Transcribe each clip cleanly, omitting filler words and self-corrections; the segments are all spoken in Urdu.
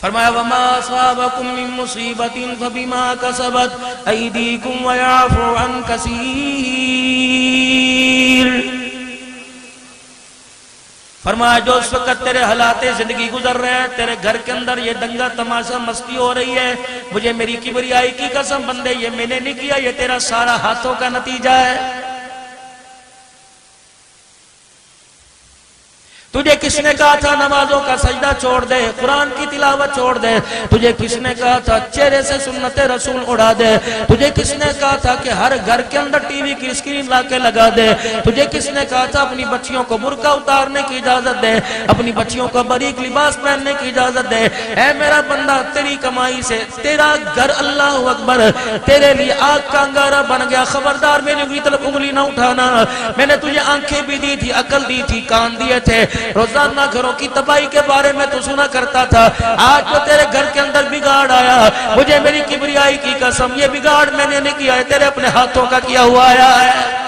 فرمایا وما اصابکم من مصیبت فبما کسبت ایدیکم ویعفو عن کثیر۔ فرمایا جو اس وقت تیرے حالات زندگی گزر رہے ہیں، تیرے گھر کے اندر یہ دنگا تماشا مستی ہو رہی ہے، مجھے میری کبریائی کی قسم بندے یہ میں نے نہیں کیا، یہ تیرا سارا ہاتھوں کا نتیجہ ہے۔ تجھے کس نے کہا تھا نمازوں کا سجدہ چھوڑ دے، قرآن کی تلاوت چھوڑ دے؟ تجھے کس نے کہا تھا چہرے سے سنت رسول اڑا دے؟ تجھے کس نے کہا تھا کہ ہر گھر کے اندر ٹی وی کی اسکرین لا کے لگا دے؟ تجھے کس نے کہا تھا اپنی بچیوں کو برقع اتارنے کی اجازت دے، اپنی بچیوں کو باریک لباس پہننے کی اجازت دے؟ اے میرا بندہ تیری کمائی سے تیرا گھر اللہ اکبر تیرے لیے آگ کا انگارہ بن گیا، خبردار میری انگلی نہ اٹھانا۔ میں نے تجھے آنکھیں بھی دی تھی، عقل دی تھی، کان دیے تھے، روزانہ گھروں کی تباہی کے بارے میں تو سنا کرتا تھا۔ آج جو تیرے گھر کے اندر بگاڑ آیا، مجھے میری کبریائی کی قسم یہ بگاڑ میں نے نہیں کیا ہے، تیرے اپنے ہاتھوں کا کیا ہوا آیا ہے۔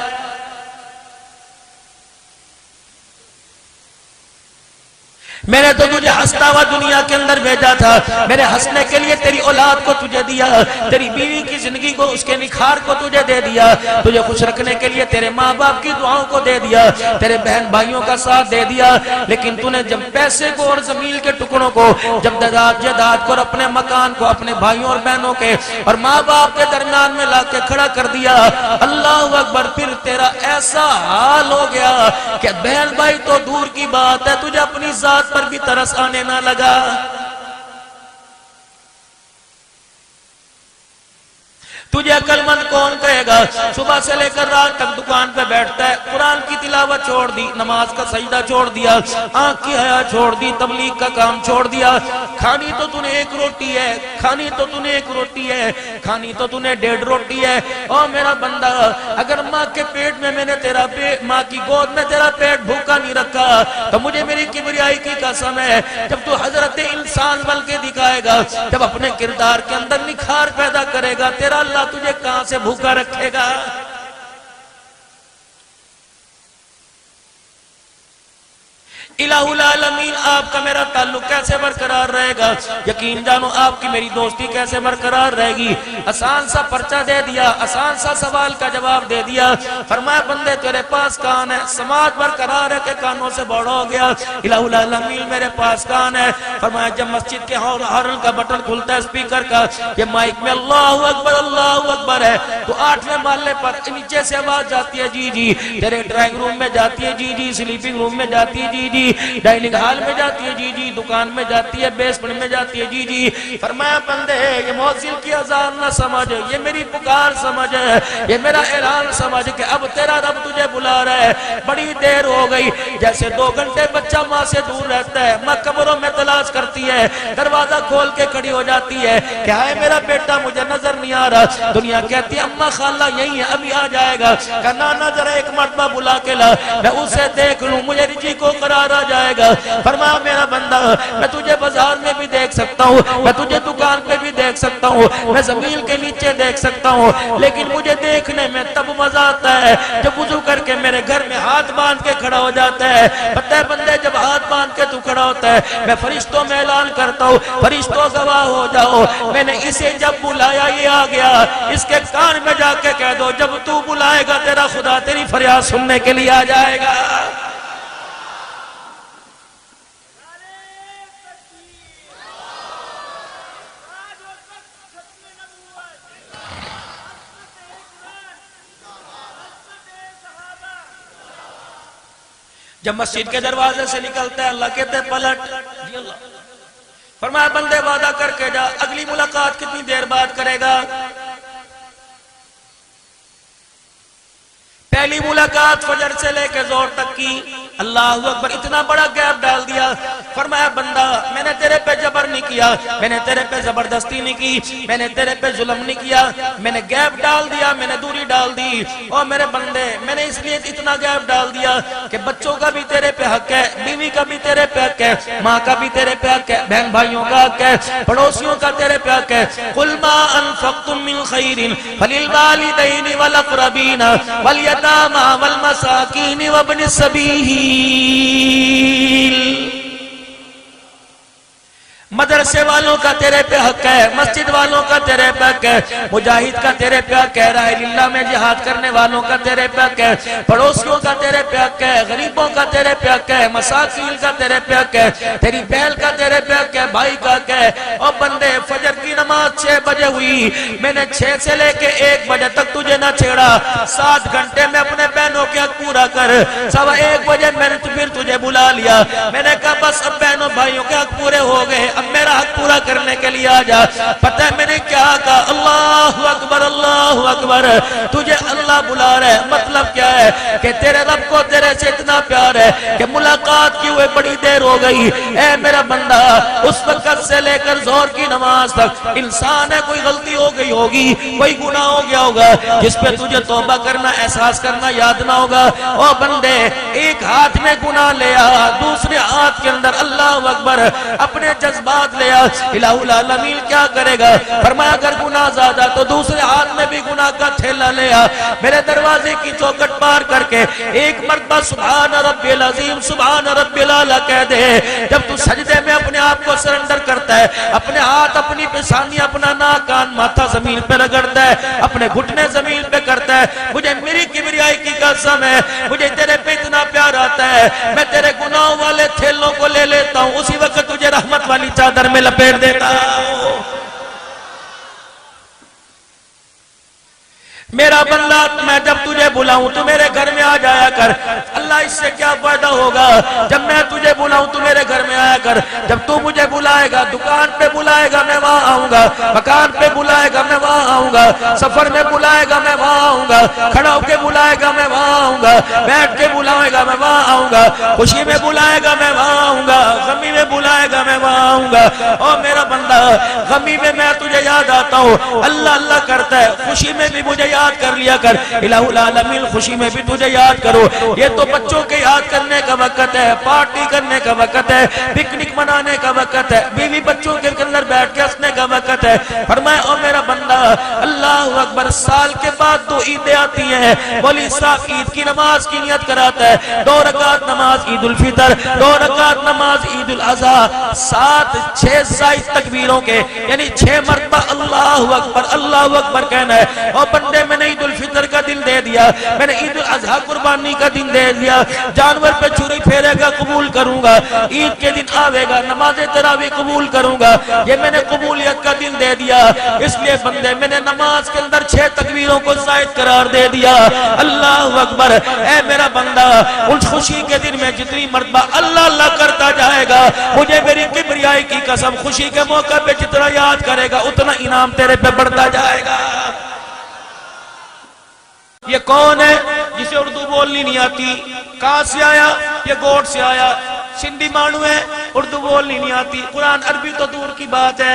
میں نے تو تجھے ہنستا ہوا دنیا کے اندر بھیجا تھا، میں نے ہنسنے کے لیے تیری اولاد کو تجھے دیا، تیری بیوی کی زندگی کو اس کے نکھار کو تجھے دے دیا، تجھے خوش رکھنے کے لیے تیرے ماں باپ کی دعاؤں کو دے دیا، تیرے بہن بھائیوں کا ساتھ دے دیا، لیکن تو نے جب پیسے کو اور زمین کے ٹکڑوں کو، جب جائیداد کو اور اپنے مکان کو اپنے بھائیوں اور بہنوں کے اور ماں باپ کے درمیان میں لا کے کھڑا کر دیا، اللہ اکبر پھر تیرا ایسا حال ہو گیا کہ بہن بھائی تو دور کی بات ہے، تجھے اپنی ذات پر بھی ترس آنے نہ لگا۔ تجھے عقل مند کون کہے گا؟ صبح سے لے کر رات تک دکان پہ بیٹھتا ہے، قرآن کی تلاوت چھوڑ دی، نماز کا سجدہ چھوڑ دیا، آنکھ کی حیا چھوڑ دی، تبلیغ کا کام چھوڑ دیا، کھانی تو تو نے ایک روٹی ہے، کھانی تو تو نے ایک روٹی ہے، کھانی تو تو نے 1.5 روٹی ہے۔ او میرا بندہ اگر ماں کے پیٹ میں میں نے تیرا پیٹ، ماں کی گود میں تیرا پیٹ بھوکا نہیں رکھا تو مجھے میری کبریائی کی قسم ہے جب تو حضرت انسان بن کے دکھائے گا، جب اپنے کردار کے اندر نکھار پیدا کرے گا، تیرا اللہ تجھے کہاں سے بھوکا رکھے گا؟ الہ العالمین آپ کا میرا تعلق کیسے برقرار رہے گا؟ یقین جانو آپ کی میری دوستی کیسے برقرار رہے گی؟ آسان سا پرچہ دے دیا، آسان سا سوال کا جواب دے دیا، فرمایا بندے تیرے پاس کان ہے؟ سماعت برقرار ہے کہ کانوں سے بڑا ہو گیا؟ الہ العالمین میرے پاس کان ہے؟ فرمایا جب مسجد کے ہارن کا بٹن کھلتا ہے اسپیکر کا، یہ مائک میں اللہ اکبر ہے تو 8ویں محلے پر نیچے سے آواز جاتی ہے جی جی، تیرے ڈرائنگ روم میں جاتی ہے جی جی، سلیپنگ روم میں جاتی ہے جی جی، ڈائننگ ہال میں جاتی ہے جی جی، دکان میں جاتی ہے، بیسمنٹ میں جاتی ہے جی جی۔ فرمایا بندے یہ مؤذن کی اذان نہ سمجھ، یہ میری پکار سمجھ، یہ میرا اعلان سمجھ کہ اب تیرا رب تجھے بلا رہا ہے، بڑی دیر ہو گئی۔ جیسے 2 گھنٹے بچہ ماں سے دور رہتا ہے، ماں قبروں میں تلاش کرتی ہے، دروازہ کھول کے کھڑی ہو جاتی ہے کہ ہائے میرا بیٹا مجھے نظر نہیں آ رہا، دنیا کہتی ہے اماں خالہ یہی ہے ابھی آ جائے گا، کہ نانا ذرا ایک مرتبہ بلا کے لا میں اسے دیکھ لوں، مجھے رجی کو قرار آ جائے گا۔ فرمایا میرا بندہ میں تجھے بازار میں بھی دیکھ سکتا ہوں، میں تجھے دکان پہ بھی دیکھ سکتا ہوں، میں زمین کے نیچے دیکھ سکتا ہوں، لیکن مجھے دیکھنے میں تب مزہ آتا ہے جب وضو کر کے میرے گھر میں ہاتھ باندھ کے کھڑا ہو جاتا ہے۔ پتہ ہے بندے جب ہاتھ باندھ کے تو کھڑا ہوتا ہے، میں فرشتوں میں اعلان کرتا ہوں فرشتوں گواہ ہو جاؤ، میں نے اسے جب بلایا یہ آ گیا، اس کے کان میں جا کے کہہ دو جب تو بلائے گا تیرا خدا تیری فریاد سننے کے لیے آ جائے گا۔ جب مسجد کے دروازے سے نکلتا ہے اللہ کہتے ہیں پلٹ، فرمایا بندے وعدہ کر کے جا، اگلی ملاقات کتنی دیر بعد کرے گا؟ پہلی ملاقات فجر سے لے کے زور تک کی، اللہ اکبر اتنا بڑا گیپ ڈال دیا۔ فرمایا بندہ میں نے تیرے پہ جبر نہیں کیا، میں نے تیرے پہ زبردستی نہیں کی، میں نے تیرے پہ ظلم نہیں کیا، میں نے گیپ ڈال دیا، میں نے دوری ڈال دی۔ اور میرے بندے میں نے اس لیے اتنا گیپ ڈال دیا کہ بچوں کا بھی تیرے پہ حق ہے، بیوی کا بھی تیرے پہ حق ہے، ماں کا بھی تیرے پہ حق ہے، بہن بھائیوں کا حق ہے، پڑوسیوں کا تیرے پہ حق ہے۔ قُلْ مَا أَنفَقْتُم مِّن خَيْرٍ فَلِلْوَالِدَيْنِ وَالْأَقْرَبِينَ وَالْيَتَامَىٰ وَالْمَسَاكِينِ وَابْنِ السَّبِيلِ۔ مدرسے والوں کا تیرے پہ حق ہے، مسجد والوں کا تیرے پہ حق ہے، مجاہد کا تیرے پہ حق ہے، راہ اللہ میں جہاد کرنے والوں کا تیرے پہ حق ہے، پڑوسیوں کا تیرے پہ حق ہے، غریبوں کا تیرے پہ حق ہے، مساکین کا تیرے پہ حق ہے، تیری بہن کا تیرے پہ حق ہے، بھائی کا حق ہے۔ اور بندے فجر کی نماز 6 بجے ہوئی، میں نے 6 سے لے کے 1 بجے تک تجھے نہ چھیڑا، 7 گھنٹے میں اپنے بہنوں کے حق پورا کر، 1:15 بجے میں نے پھر تجھے بلا لیا، میں نے کہا بس اب بہنوں بھائیوں کے حق پورے ہو گئے، اب میرا حق پورا کرنے کے لیے آ جا۔ پتہ ہے میں نے کیا کہا؟ اللہ اکبر اللہ اکبر، تجھے اللہ بلا رہا ہے، مطلب کیا ہے کہ تیرے رب کو تیرے سے اتنا پیار ہے کہ ملاقات کی ہوئے بڑی دیر ہو گئی، اے میرا بندہ اس وقت سے لے کر ظہر کی نماز تک انسان ہے، کوئی غلطی ہو گئی ہوگی، کوئی گناہ ہو گیا ہوگا جس پہ تجھے توبہ کرنا احساس کرنا یاد نہ ہوگا۔ او بندے ایک ہاتھ میں گناہ لیا، دوسرے ہاتھ کے اندر اللہ اکبر اپنے جذبات لیا، الہ العالمین کیا کرے گا؟ فرمایا اگر گناہ زیادہ تو دوسرے ہاتھ میں بھی گناہ کا تھیلا لیا، میرے دروازے کی چوکٹ پار کر کے ایک مرتبہ سبحان ربی العظیم سبحان ربی الاعلیٰ کہہ دے۔ جب تو سجدے میں اپنے آپ کو سرنڈر کرتا ہے، اپنے ہاتھ اپنی پیشانی اپنا ناک کان ماتھا زمین پہ رگڑتا ہے، اپنے گھٹنے زمین پہ کرتا ہے، مجھے میری کبریائی کی قسم ہے مجھے تیرے پہ اتنا پیار آتا ہے میں تیرے گناہوں والے تھیلوں کو لے لیتا ہوں، اسی وقت تجھے رحمت والی چادر میں لپیٹ دیتا ہوں۔ میرا بندہ میں جب تجھے بلاؤں تو میرے گھر میں آ جایا کر۔ اللہ اس سے کیا فائدہ ہوگا؟ جب میں تجھے بلاؤں تو میرے گھر میں آیا کر، جب تو مجھے بلائے گا، دکان پہ بلائے گا میں وہاں آؤں گا، مکان پہ بلائے گا میں وہاں آؤں گا، سفر میں بلائے گا میں وہاں آؤں گا، کھڑا ہو کے بلائے گا میں وہاں آؤں گا، بیٹھ کے بلائے گا میں وہاں آؤں گا، خوشی میں بلائے گا میں وہاں آؤں گا، غمی میں بلائے گا میں وہاں آؤں گا۔ اور میرا بندہ غمی میں میں تجھے یاد آتا ہوں، اللہ اللہ کرتا ہے، خوشی میں بھی مجھے یاد کر لیا کر، الہ العالمین خوشی میں بھی تجھے یاد کرو۔ یہ تو بچوں کے یاد کرنے کا وقت ہے، پارٹی کرنے کا وقت ہے، پکنک منانے کا وقت ہے، بیوی بچوں کے اندر بیٹھ کے ہنسنے کا وقت ہے۔ فرمایا او میرا بندہ اللہ اکبر، سال کے بعد 2 عیدیں آتی ہیں، مولوی صاحب عید کی نماز کی نیت کراتا ہے، 2 رکعت نماز عید الفطر، 2 رکعت نماز عید الاضحیٰ، 7 6 زائد تکبیروں کے یعنی 6 مرتبہ اللہ اکبر کہنا ہے۔ اور بندے میں نے عید الفطر کا دن دے دیا، میں نے عید الاضحیٰ قربانی کا دن دے دیا، جانور پہ چھری پھیرے گا قبول کروں گا، عید کے دن آوے گا نماز تراویح قبول کروں گا، یہ میں نے قبولیت کا دن دے دیا۔ اس لیے بندے میں نے نماز کے اندر 6 تکبیروں کو زائد قرار دے دیا۔ اللہ اکبر، اے میرا بندہ اس خوشی کے دن میں جتنی مرتبہ اللہ اللہ کرتا جائے گا، مجھے میری کبریائی کی قسم خوشی کے موقع پہ جتنا یاد کرے گا اتنا انعام تیرے پہ بڑھتا جائے گا۔ یہ کون ہے جسے اردو بولنی نہیں آتی؟ کہاں سے آیا؟ یہ گوٹ سے آیا، سندھی مانو ہے، اردو بولنی نہیں آتی، قرآن عربی تو دور کی بات ہے۔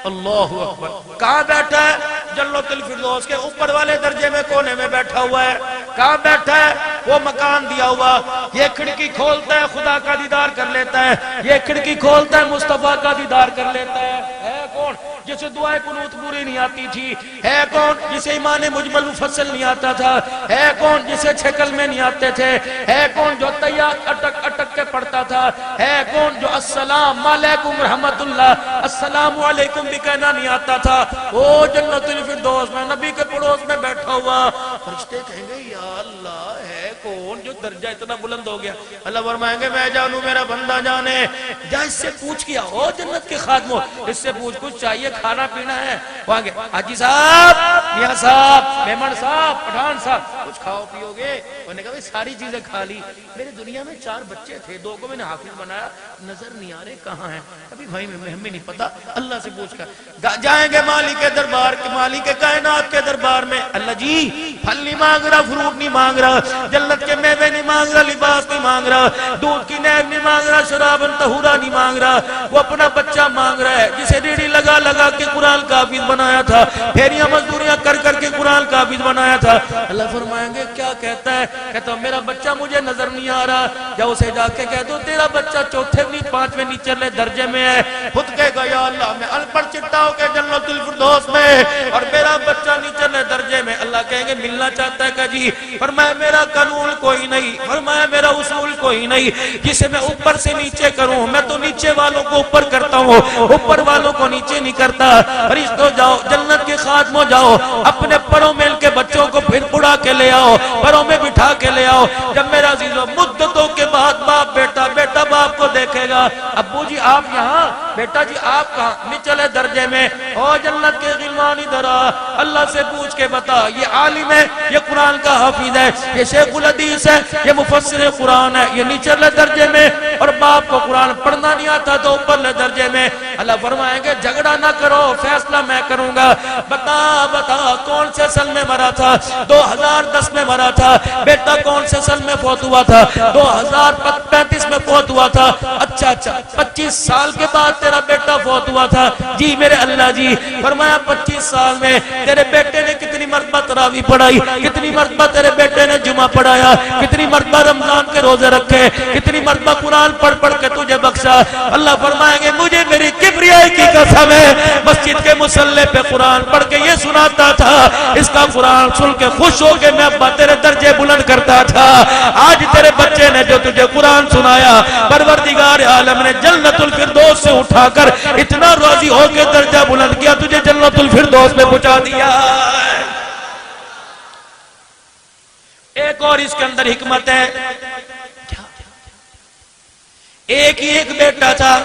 اللہ اکبر، کہاں بیٹھا ہے؟ جنت الفردوس کے اوپر والے درجے میں کونے میں بیٹھا ہوا ہے۔ کہاں بیٹھا ہے؟ وہ مکان دیا ہوا، یہ کھڑکی کھولتا ہے خدا کا دیدار کر لیتا ہے، یہ کھڑکی کھولتا ہے مصطفیٰ کا دیدار کر لیتا ہے۔ ہے کون جسے دعائے قنوت پوری نہیں آتی تھی؟ ہے کون جسے ایمان مجمل مفصل نہیں آتا تھا؟ ہے کون جسے 6 کلمے نہیں آتے تھے؟ ہے کون جو تیات اٹک اٹک کے پڑھتا تھا؟ ہے کون جو السلام علیکم رحمت اللہ السلام علیکم بھی کہنا نہیں آتا تھا؟ وہ جنت الفردوس میں نبی کے پڑوس میں بیٹھا ہوا، فرشتے کہیں گے یا اللہ ہے کون جو درجہ اتنا بلند ہو گیا؟ اللہ فرمائیں گے میں جانوں میرا بندہ جانے، جا اس سے پوچھ کیا ہو جنت کے خادموں، اس سے پوچھ کچھ چاہیے کھانا پینا ہے؟ وہاں گے حاجی صاحب میاں صاحب میمن صاحب پٹھان صاحب کچھ کھاؤ پیو گے؟ انہوں نے کہا ساری چیزیں کھا لی، میرے دنیا میں 4 بچے تھے، 2 کو میں نے حافظ بنایا، نظر نہیں آ رہے کہاں ہیں؟ ابھی بھائی ہمیں نہیں پتا، اللہ سے پوچھ کر جائیں گے مالک کے دربار کے، مالک کائنات کے دربار میں۔ اللہ جی پھل نہیں مانگ رہا، فروٹ نہیں مانگ رہا، جنت کے میوے نہیں مانگ رہا، لباس نہیں مانگ رہا، دودھ کی نہر نہیں مانگ رہا، شراب طہورا نہیں مانگ رہا، وہ اپنا بچہ مانگ رہا ہے جسے ریڑھی لگا لگا کے قرآن کا حافظ بنایا تھا، پھیریاں مزدوریاں کر کر کے قرآن کا حافظ بنایا تھا۔ اللہ فرمائیں گے کیا کہتا ہے؟ کہتا ہوں میرا بچہ مجھے نظر نہیں آ رہا، یا اسے جا کے کہہ دو تیرا بچہ 4ویں 5ویں نیچے درجے میں ہے، خود کہے گا یا اللہ میں الف پر چٹا ہو کے جنت الفردوس میں، اور میرا بچہ نیچلے درجے میں، اللہ کہیں گے ملنا چاہتا ہے کہ جی؟ فرمایا میرا قانون کوئی نہیں، فرمایا میرا اصول کوئی نہیں جسے میں اوپر سے نیچے کروں، میں تو نیچے والوں کو اوپر کرتا ہوں، اوپر والوں کو نیچے نہیں کرتا۔ فرشتوں جاؤ جنت کے خادموں جاؤ، اپنے پروں میں ان کے بچوں کو پھر اڑا کے لے آؤ، پروں میں بٹھا کے لے آؤ۔ جب میرا عزیزو مدتوں کے بعد باپ بیٹا، بیٹا باپ کو دیکھے گا، ابو جی آپ یہاں، بیٹا جی آپ کہاں؟ نچلے درجے میں۔ او جنت کے غلمان ادھر آ، اللہ سے پوچھ کے بتا، یہ عالم ہے، یہ قرآن کا حافظ ہے، یہ شیخ الحدیث ہے، یہ مفسر قرآن ہے، یہ نچلے درجے میں، اور باپ کو قرآن پڑھنا نہیں آتا تو اوپرلے درجے میں۔ اللہ فرمائیں گے جھگڑا نہ کرو، فیصلہ میں کروں گا، بتا بتا کون سے سال میں مرا تھا؟ 2010 میں مرا تھا۔ بیٹا کون سے سال میں فوت ہوا تھا؟ 2035 میں فوت ہوا تھا۔ اچھا 25 سال کے بعد تیرا بیٹا فوت ہوا تھا؟ جی میرے اللہ جی۔ فرمایا 25 سال میں تیرے بیٹے نے کتنی مرتبہ تراویح پڑھائی، کتنی مرتبہ تیرے بیٹے نے جمعہ پڑھایا، کتنی مرتبہ رمضان کے روزے رکھے، کتنی مرتبہ قرآن پڑھ پڑھ کے تجھے بخشا؟ اللہ فرمائیں گے مجھے میری کبریائی کی قسم ہے، مسجد کے مصلی پہ قرآن پڑھ کے یہ سناتا تھا، اس کا قرآن سن کے خوش ہو کے میں ابا تیرے درجے بلند کرتا تھا۔ آج تیرے بچے نے جو تجھے قرآن سنایا، پروردگار عالم نے جنت الفردوس سے اٹھا کر اتنا راضی ہو کے درجہ بلند کیا، تجھے جنت الفردوس میں پہنچا دیا۔ ایک اور اس کے اندر حکمت ہے، ایک ہی ایک بیٹا تھا،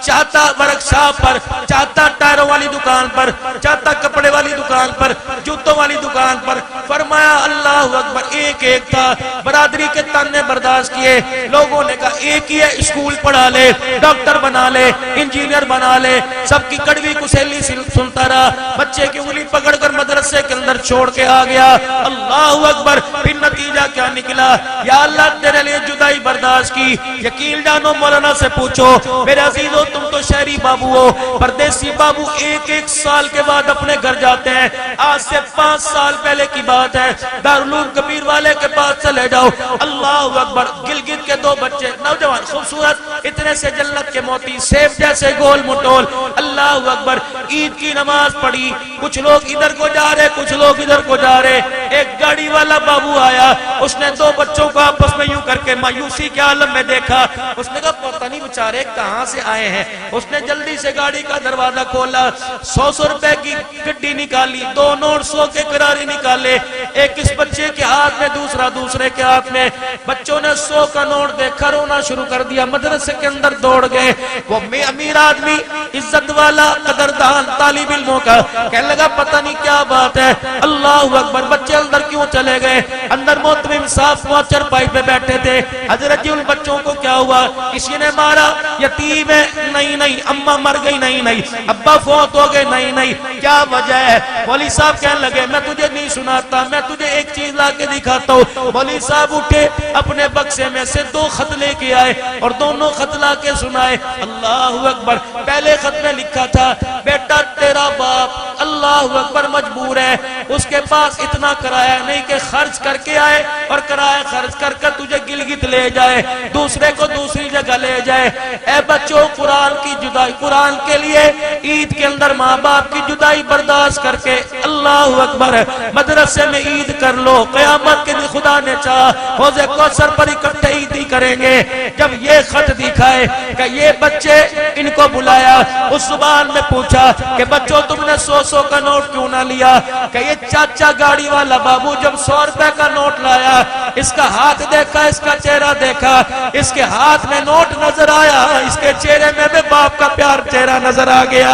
چاہتا ورک شاپ پر، چاہتا ٹائروں والی دکان پر، چاہتا کپڑے والی دکان پر، جوتوں والی دکان پر۔ فرمایا اللہ اکبر، ایک ایک تھا، برادری کے تانے برداشت کیے، لوگوں نے کہا ایک ہی ہے، اسکول پڑھا لے، ڈاکٹر بنا لے، انجینئر بنا لے، سب کی کڑوی کسیلی سنتا رہا، بچے کی انگلی پکڑ کر مدرسے کے اندر چھوڑ کے آ گیا۔ اللہ اکبر، پھر نتیجہ کیا نکلا؟ یا اللہ تیرے لیے جدائی برداشت کی۔ یقین جانو مولانا سے پوچھو، میرے عزیزو تم تو شہری بابو ہو، پردیسی بابو ایک ایک سال کے بعد اپنے گھر جاتے ہیں۔ آج سے 5 سال پہلے کی بات ہے، دارالعلوم کبیر والے کے پاس چلے جاؤ، اللہ اکبر، گلگت کے 2 بچے نوجوان خوبصورت، اتنے سے جنت کے موتی، سیب جیسے گول مٹول، اللہ اکبر، عید کی نماز پڑھی، کچھ لوگ ادھر کو جا رہے، کچھ لوگ ادھر کو جا رہے۔ ایک گاڑی والا بابو آیا، اس نے 2 بچوں کو آپس میں یوں کر کے مایوسی کے عالم میں دیکھا، اس نے کہا پتہ نہیں بیچارے کہاں سے آئے ہیں۔ اس نے جلدی سے گاڑی کا دروازہ کھولا، 100 روپے کی گڈی نکالی، 2 نوٹ 100 کے کرارے نکالے، ایک اس بچے کے ہاتھ میں، دوسرا دوسرے کے ہاتھ میں۔ بچوں نے 100 کا نوٹ دیکھا، رونا شروع کر دیا، مدرسے کے اندر دوڑ گئے۔ وہ امیر آدمی، عزت والا، قدردان طالب علموں کا، کہنے لگا پتہ نہیں کیا بات ہے، اللہ اکبر، بچے اندر کیوں چلے گئے؟ اندر محترم صاحب وہاں چرپائی پہ بیٹھے تھے۔ حضرت جی ان بچوں کو کیا ہوا؟ کسی نے مارا؟ یتیم ہے؟ نہیں نہیں۔ اماں مر گئی؟ نہیں نہیں۔ ابا فوت ہو گئے؟ نہیں نہیں۔ کیا وجہ ہے؟ مولوی صاحب کہنے لگے میں تجھے نہیں سناتا، میں تجھے ایک چیز لا کے دکھاتا ہوں۔ مولوی صاحب اٹھے، اپنے بکسے میں سے 2 خط لے کے آئے اور دونوں خط لا کے سنائے۔ اللہ اکبر، پہلے خط میں لکھا تھا بیٹا تیرا باپ اللہ اکبر مجبور ہے، اس کے پاس اتنا کرایہ نہیں کہ خرچ کر کے آئے اور کرایہ خرچ کر کر تجھے گلگت لے جائے، دوسرے کو دوسری جگہ لے جائے۔ اے بچوں، قرآن کی جدائی، قرآن کے لیے عید کے اندر ماں باپ کی جدائی برداشت کر کے اللہ اکبر مدرسے میں عید کر لو، قیامت کے دن خدا نے چاہا حوض کوثر پر اکٹھے عید ہی کریں گے۔ جب یہ خط دکھائے کہ یہ بچے، ان کو بلایا، اس زبان میں پوچھا کہ بچوں تم نے 100 کا نوٹ کیوں نہ لیا؟ کہ یہ چاچا گاڑی والا بابو جب 100 روپے کا نوٹ لایا، اس کا ہاتھ دیکھا، اس کا چہرہ دیکھا، اس کے ہاتھ میں نوٹ نظر آیا، اس کے چہرے میں بھی باپ کا پیار چہرہ نظر آ گیا،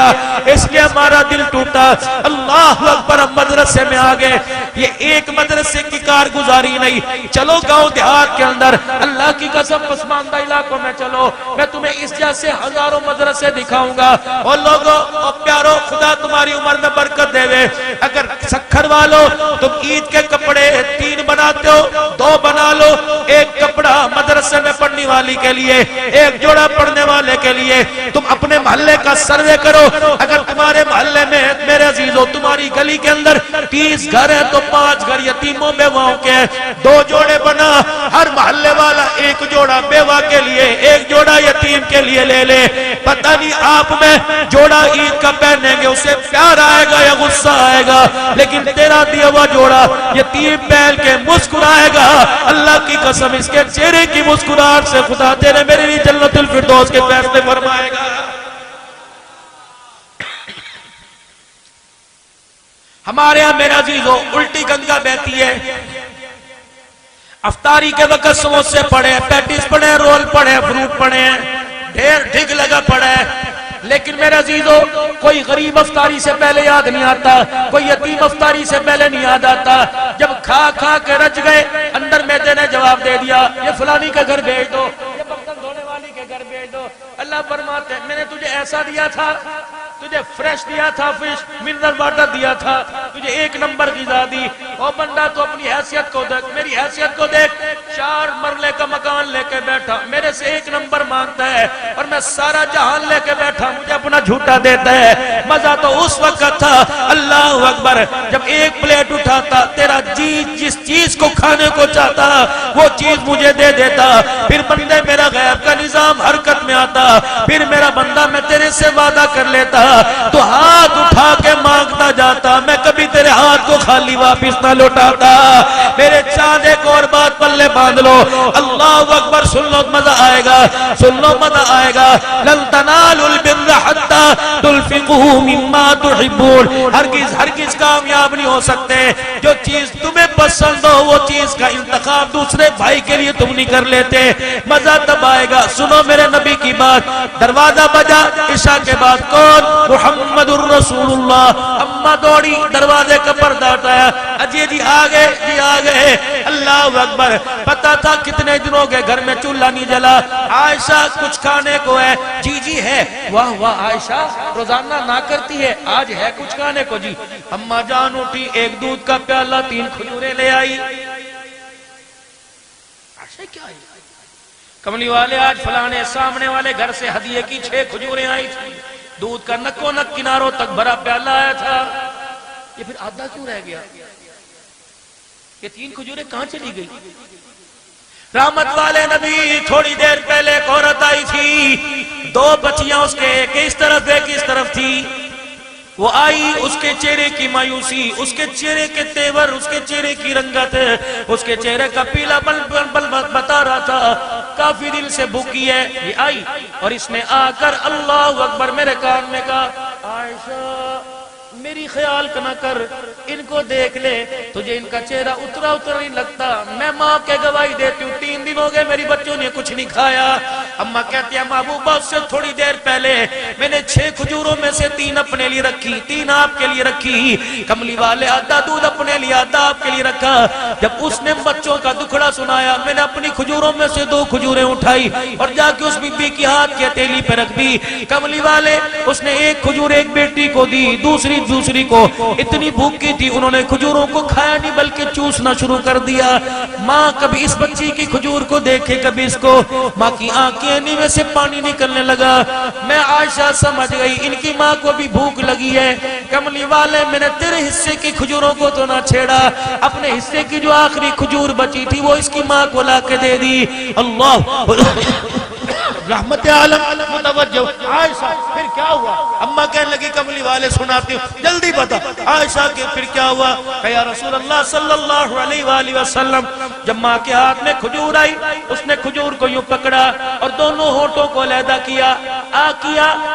اس لیے ہمارا دل ٹوٹا۔ اللہ اکبر، ہم مدرسے میں آ گئے۔ یہ ایک مدرسے کی کارگزاری نہیں، چلو گاؤں دیہات کے اندر، اللہ کی قسم پسماندہ علاقوں میں چلو، میں تمہیں اس جیسے ہزاروں مدرسے دکھاؤں گا۔ اور لوگوں اور پیارو، خدا تمہاری عمر میں برکت دے وے۔ اگر سکھر والو تم عید کے کپڑے 3 بناتے ہو، 2 بنا لو، ایک کپڑا مدرسے میں پڑھنے والی کے لیے، ایک جوڑا پڑھنے والے کے لیے۔ تم اپنے محلے کا سروے کرو، اگر تمہیں تمہارے محلے میں میرے عزیزوں تمہاری گلی کے اندر 30 گھر ہیں تو 5 گھر یتیموں بیواؤں کے ہیں، 2 جوڑے بنا، ہر محلے والا 1 جوڑا بیوہ کے لیے 1 جوڑا یتیم کے لیے لے لے۔ پتہ نہیں آپ میں جوڑا عید کا پہنیں گے اسے پیار آئے گا یا غصہ آئے گا، لیکن تیرا دیا ہوا جوڑا یتیم پہن کے مسکرائے گا۔ اللہ کی قسم اس کے چہرے کی مسکراہٹ سے خدا تیرے میرے لیے جنت الفردوس کے فیصلے فرمائے گا۔ ہمارے ہاں میرے عزیزو الٹی گنگا بہتی ہے، افطاری کے وقت سموسے پڑے ہیں، پیٹیز پڑے ہیں، رول پڑے ہیں، فروٹ پڑے ہیں، ڈھیر ڈھگ لگا پڑا ہے، لیکن میرے عزیزو کوئی غریب افطاری سے پہلے یاد نہیں آتا، کوئی یتیم افطاری سے پہلے نہیں یاد آتا۔ جب کھا کھا کے رج گئے اندر میدے نے جواب دے دیا یہ فلانی کا گھر بھیج دو، یہ برتن دھونے والی کے گھر بھیج دو۔ اللہ فرماتے ہیں میں نے تجھے ایسا دیا تھا، تجھے فریش دیا تھا، فش منرل واٹر دیا تھا، تجھے 1 نمبر غذا دی۔ او بندہ تو اپنی حیثیت کو دیکھ، میری حیثیت کو دیکھ، 4 مرلے کا مکان لے کے بیٹھا، میرے سے 1 نمبر مانگتا ہے اور میں سارا جہان لے کے بیٹھا، مجھے اپنا جھوٹا دیتا ہے۔ مزہ تو اس وقت تھا اللہ اکبر جب 1 پلیٹ اٹھاتا، تیرا جی جس چیز کو کھانے کو چاہتا وہ چیز مجھے دے دیتا، پھر بندے میرا غیب کا نظام حرکت میں آتا، پھر میرا بندہ میں تیرے سے وعدہ کر لیتا تو ہاتھ اٹھا کے مانگتا جاتا، میں کبھی تیرے ہاتھ کو خالی واپس نہ لوٹاتا۔ میرے چاند ایک اور بات پلے باندھ لو، اللہ اکبر، سن لو مزہ آئے گا، سن لو مزہ آئے گا۔ لن تنالوا البر حتى تنفقوا مما تحبون، ہرگز کامیاب نہیں ہو سکتے، جو چیز تمہیں پسند ہو وہ چیز کا انتخاب دوسرے بھائی کے لیے تم نہیں کر لیتے، مزہ تب آئے گا۔ سنو میرے نبی کی بات، دروازہ بجا عشاء کے بعد، کون؟ محمد الرسول اللہ۔ اماں دوڑی دروازے کا پردہ ہٹایا، اجی جی آ گئے، جی آ گئے، اللہ اکبر۔ پتا تھا کتنے دنوں کے گھر میں چولہا نہیں جلا، عائشہ کچھ کھانے کو ہے، جی جی ہے، واہ واہ عائشہ روزانہ نہ کرتی ہے، آج ہے کچھ کھانے کو جی۔ اماں جان اٹھی، 1 دودھ کا پیالہ 3 کھجوریں لے آئی۔ عائشہ کیا ہے؟ کملی والے آج فلانے سامنے والے گھر سے ہدیے کی 6 کھجوریں آئی تھی، دودھ کا نکو نک کناروں تک بھرا پیالہ آیا تھا، یہ پھر آدھا کیوں رہ گیا؟ یہ 3 کھجوریں کہاں چلی گئی؟ رحمت والے نبی تھوڑی دیر پہلے ایک عورت آئی تھی، 2 بچیاں اس کے، ایک اس طرف ایک اس طرف تھی، وہ آئی، اس کے چہرے کی مایوسی، اس کے چہرے کے تیور، اس کے چہرے کی رنگت، اس کے چہرے کا پیلا بل بتا رہا تھا کافی دل سے بھوکی ہے۔ یہ آئی اور اس نے آ کر اللہ اکبر میرے کان میں کہا، عائشہ میری خیال نہ کر، ان کو دیکھ لے، تجھے ان کا چہرہ اترا نہیں لگتا، میں ماں کے گواہی دیتی ہوں 3 دن ہو گئے میری بچوں نے کچھ نہیں کھایا۔ اماں کہتی ہے محبوبہ سے تھوڑی دیر پہلے میں نے 6 کھجوروں میں سے 3 اپنے لیے رکھی، 3 آپ کے لیے رکھی، کملی والے آدھا دودھ اپنے لیے آدھا آپ کے لیے رکھا۔ جب اس نے بچوں کا دکھڑا سنایا، میں نے اپنی کھجوروں میں سے 2 کھجوریں اٹھائی اور جا کے اس بی بی کی ہاتھ کی ہتھیلی پہ رکھ دی۔ کملی والے اس نے 1 کھجور ایک بیٹی کو دی، دوسری کو، اتنی بھوکی تھی انہوں نے کھجوروں کو کھایا نہیں بلکہ چوسنا شروع کر دیا۔ ماں کبھی اس بچی کی کھجور کو دیکھے کبھی اس کو، ماں کی آنکھیں میں سے پانی نکلنے لگا۔ میں عائشہ سمجھ گئی ان کی ماں کو بھی بھوک لگی ہے۔ کملی والے میں نے تیرے حصے کی کھجوروں کو تو نہ چھیڑا، اپنے حصے کی جو آخری کھجور بچی تھی وہ اس کی ماں کو لا کے دے دی۔ اللہ رحمت عالم متوجہ، عائشہ پھر کیا ہوا؟ اماں کہنے لگی کملی والے سناتی ہوں جلدی بتا عائشہ کے پھر کیا ہوا؟ کہ یا رسول اللہ صلی اللہ علیہ وآلہ وسلم، جب ماں کے ہاتھ میں کھجور آئی اس نے کھجور کو یوں پکڑا اور دونوں ہونٹوں کو علیحدہ کیا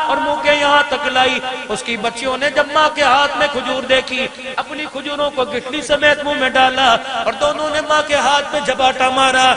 اور منہ کے یہاں تک لائی۔ اس کی بچیوں نے جب ماں کے ہاتھ میں کھجور دیکھی اپنی کھجوروں کو گٹھلی سمیت منہ میں ڈالا اور دونوں نے ماں کے ہاتھ میں جھپاٹا مارا۔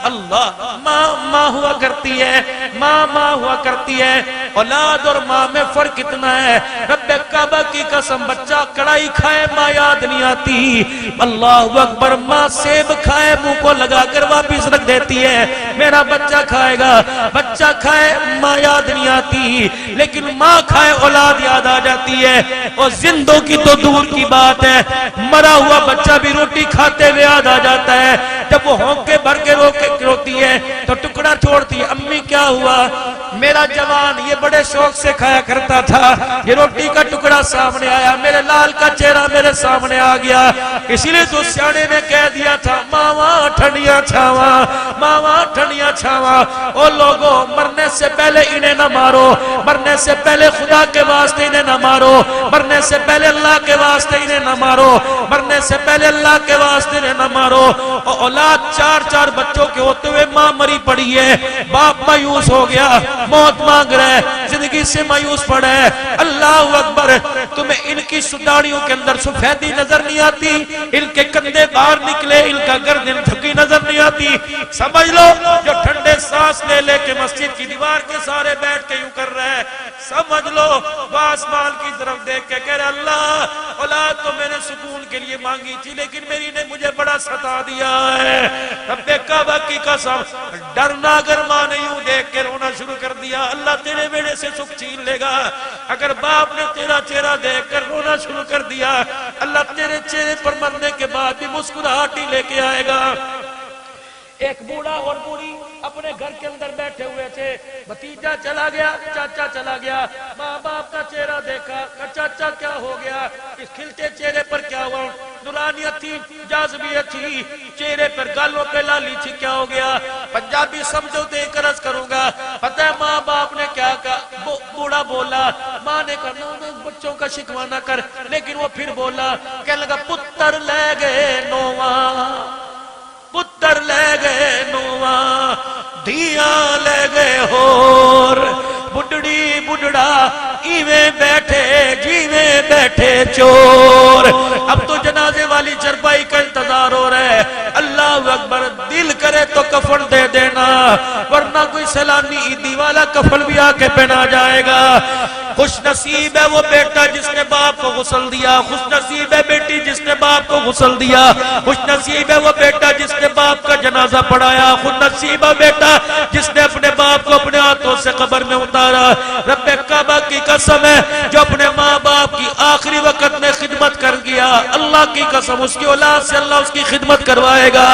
اللہ، ماں ہوا کرتی ہے، ماں ہوا کرتی ہے، اولاد اور ماں میں فرق اتنا ہے۔ رب کعبہ کی قسم، بچہ کڑائی کھائے ماں یاد نہیں آتی، اللہ اکبر، ماں سیب کھائے منہ کو لگا کر واپس رکھ دیتی ہے، میرا بچہ کھائے گا، بچہ کھائے ماں یاد نہیں آتی، لیکن ماں کھائے اولاد یاد آ جاتی ہے۔ اور زندوں کی تو دور کی بات ہے، مرا ہوا بچہ بھی روٹی کھاتے ہوئے یاد آ جاتا ہے، جب وہ ہونکے بھر کے روتی ہے تو ٹکڑا ٹکڑا چھوڑتی ہے، امی کیا ہوا؟ میرا جوان یہ بڑے شوق سے کھایا کرتا تھا، یہ روٹی کا ٹکڑا سامنے آیا، میرے لال کا چہرہ میرے سامنے آ گیا، اسی لیے تو سیانے نے کہہ دیا تھا ماواں ٹھنڈیاں چھاواں، ماواں ٹھنڈیاں چھاواں۔ او لوگوں، مرنے سے پہلے انہیں نہ مارو، مرنے سے پہلے خدا کے واسطے انہیں نہ مارو، مرنے سے پہلے اللہ کے واسطے انہیں نہ مارو، مرنے سے پہلے اللہ کے واسطے انہیں نہ مارو۔ اولاد چار بچوں کے ہوتے ہوئے ماں مری پڑی ہے، باپ مایوس ہو گیا، موت مانگ رہا ہے، زندگی سے مایوس پڑا ہے۔ اللہ اکبر، تمہیں ان کی سداڑیوں کے اندر سفیدی نظر نہیں آتی، ان کے کندھے باہر نکلے، ان کا گردن جھکی نظر نہیں آتی؟ سمجھ لو جو ٹھنڈے سانس لے لے کے مسجد کی دیوار کے سارے بیٹھ کے یوں کر رہا ہے، سمجھ لو وہ آسمان کی طرف دیکھ کے کہہ رہا اللہ اولاد تو میں نے سکون کے لیے مانگی تھی لیکن میری نے مجھے بڑا ستا دیا ہے۔ رب کعبہ کی قسم، ڈرنا اگر ماں نے یوں دیکھ کے رونا شروع کر دیا اللہ تیرے بیڑے سے سکھ چھین لے گا، اگر باپ نے تیرا چہرہ دیکھ کر رونا شروع کر دیا اللہ تیرے چہرے پر مرنے کے بعد بھی مسکراہٹ ہی لے کے آئے گا۔ ایک بوڑھا اور بوڑھی اپنے گھر کے اندر بیٹھے ہوئے تھے، بھتیجا چلا گیا، چاچا چلا گیا، ماں باپ کا چہرہ دیکھا، چاچا کیا ہو گیا، اس کھلتے چہرے پر کیا ہوا؟ نورانیت تھی، جاذبیت تھی، چہرے پر گالوں پہ لالی تھی، کیا ہو گیا؟ پنجابی سمجھو دے کر عرض کروں گا، پتہ ہے ماں باپ نے کیا کہا؟ بوڑھا بولا، ماں نے کہا نہ بچوں کا شکوہ نہ کر، لیکن وہ پھر بولا، کہنے لگا پتر لے گئے نواں، پتر لے گئے نواں، دھیاں لے گئے ہور، بڈڑی بڈڑا ایویں بیٹھے جیویں بیٹھے چور۔ اب تو جنازے والی چرپائی کا انتظار ہو رہا ہے، اللہ اکبر، دل کرے تو کفن دے دینا ورنہ کوئی سیلانی عیدی والا کفن بھی آ کے پہنا جائے گا۔ خوش نصیب ہے وہ بیٹا جس نے باپ کو غسل دیا، خوش نصیب ہے بیٹی جس نے باپ کو غسل دیا، خوش نصیب ہے وہ بیٹا جس نے باپ کا جنازہ پڑھایا، خوش نصیب ہے بیٹا جس نے اپنے باپ کو اپنے ہاتھوں سے قبر میں اتارا۔ رب کعبہ کی قسم ہے جو اپنے ماں باپ کی آخری وقت میں خدمت کر گیا، اللہ کی قسم اس کی اولاد سے اللہ اس کی خدمت کروائے گا۔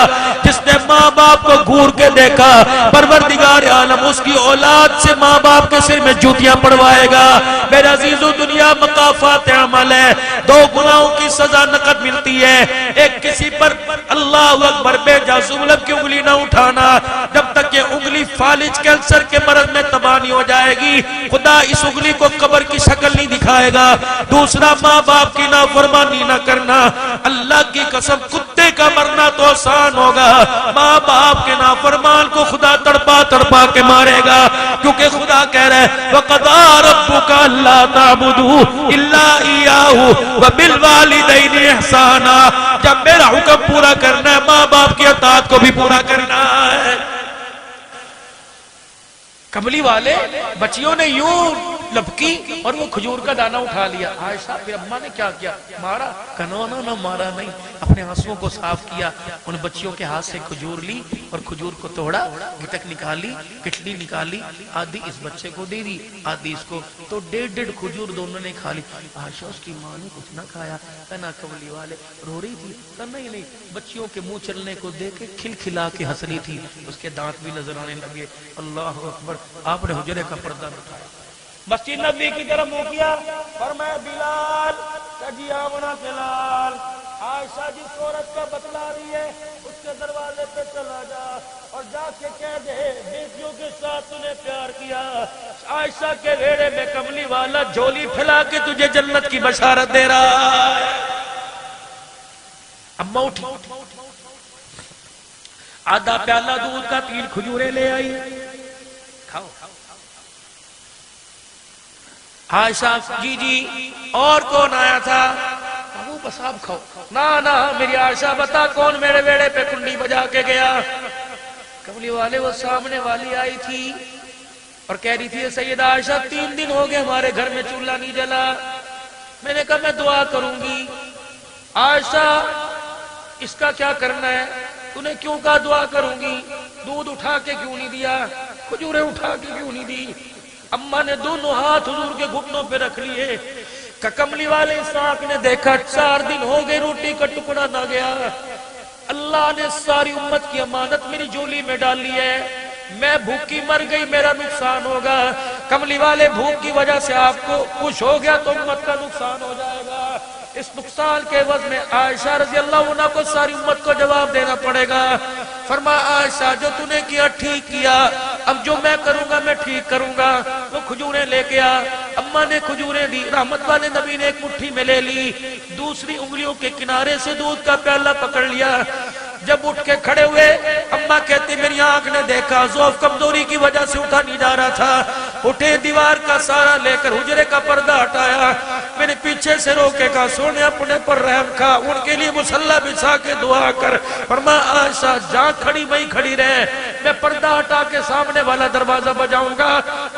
جس نے ماں باپ کو گھور کے دیکھا پروردگار عالم اس کی اولاد سے ماں باپ کے سر میں جوتیاں پڑوائے گا۔ میرے عزیزو، دنیا مقافات عمل ہے، دو گناہوں کی سزا نقد ملتی ہے، ایک کسی پر اللہ اکبر بے جا ظلم کی انگلی نہ اٹھانا جب تک یہ انگلی فالج کینسر کے مرض میں تباہ نہیں ہو جائے گی، خدا اس انگلی کو قبر کی شکل نہیں دکھائے گا۔ دوسرا، ماں باپ کی نافرمانی نہ کرنا، اللہ کی قسم کتے کا مرنا تو آسان ہوگا، ماں باپ کے نافرمان کو خدا تڑپا تڑپا کے مارے گا، کیونکہ خدا کہہ رہا ہے وَقَضَىٰ رَبُّكَ أَلَّا تَعْبُدُوا إِلَّا إِيَّاهُ وَبِالْوَالِدَيْنِ إِحْسَانًا۔ جب میرا حکم پورا کرنا ہے ماں باپ کی اطاعت کو بھی پورا کرنا ہے۔ کملی والے بچیوں نے یوں لپکی اور وہ کھجور کا دانہ اٹھا لیا۔ عائشہ پھر اماں نے کیا کیا؟ مارا؟ کنونا نہ مارا نہیں، اپنے آنسوؤں کو صاف کیا، ان بچیوں کے ہاتھ سے کھجور لی اور کھجور کو توڑا، گٹک نکالی، کٹلی نکالی، آدھی اس بچے کو دے دی، آدھی اس کو، تو 1.5 کھجور دونوں نے کھا لی۔ عائشہ اس کی ماں نے کچھ نہ کھایا، کہنا کملی والے رو رہی تھی، نہیں بچیوں کے منہ چلنے کو دیکھ کے کھل کھلا کے ہنس رہی تھی، اس کے دانت بھی نظر آنے لگے۔ اللہ اکبر، آپ نے حجرے کا پردہ اٹھایا، مسجد نبی کی طرف منہ کیا، فرمایا بلال جی آمنا بلال، عائشہ جس عورت کا بتلا رہی ہے اس کے دروازے پہ چلا جا اور جا کے کہہ دے بیٹیوں کے ساتھ تو نے پیار کیا، عائشہ کے ویڑے میں کملی والا جھولی پھیلا کے تجھے جنت کی بشارت دے رہا ہے۔ اماں اٹھی، آدھا پیالہ دودھ کا 3 کھجوریں لے آئی، کھاؤ۔ عائشہ جی اور کون آیا تھا؟ ابو بس آپ کھاؤ۔ نا میری عائشہ بتا کون میرے ویڑے پہ کنڈی بجا کے گیا؟ کملی والے وہ سامنے والی آئی تھی اور کہہ رہی تھی سیدہ عائشہ 3 دن ہو گئے ہمارے گھر میں چولہا نہیں جلا۔ میں نے کہا میں دعا کروں گی۔ عائشہ اس کا کیا کرنا ہے؟ تو نے کیوں کہا دعا کروں گی؟ دودھ اٹھا کے کیوں نہیں دیا؟ کھجوریں اٹھا کے کیوں نہیں دی؟ اماں نے دونوں ہاتھ حضور کے گھٹنوں پہ رکھ لیے۔ کملی والے اسحاق نے دیکھا 4 دن ہو گئے روٹی کا ٹکڑا نہ گیا، اللہ نے ساری امت کی امانت میری جھولی میں ڈال لی ہے، میں بھوکی مر گئی میرا نقصان ہوگا، کملی والے بھوک کی وجہ سے آپ کو کچھ ہو گیا تو امت کا نقصان ہو جائے گا۔ اس نقصان کے عوض میں عائشہ رضی اللہ عنہ کو ساری امت کو جواب دینا پڑے گا۔ فرمایا عائشہ جو تو نے کیا ٹھیک کیا، اب جو میں کروں گا میں ٹھیک کروں گا۔ وہ کھجوریں لے کے آ، اماں نے کھجوریں دی، رحمت والے نبی نے ایک مٹھی میں لے لی، دوسری انگلیوں کے کنارے سے دودھ کا پیالہ پکڑ لیا۔ جب اٹھ کے کھڑے ہوئے اماں کہتی میری آنکھ نے دیکھا، ضعف کمزوری کی وجہ سے اٹھا نہیں جا رہا تھا، اٹھے دیوار کا سارا لے کر حجرے کا پردہ ہٹایا، میں نے پیچھے سے روکے کہا سونے اپنے پر رحم کھا، ان کے لیے مصلی بچھا کے دعا کر۔ فرمایا عائشہ جہاں کھڑی وہیں کھڑی رہے، میں پردہ ہٹا کے سامنے والا دروازہ بجاؤں گا،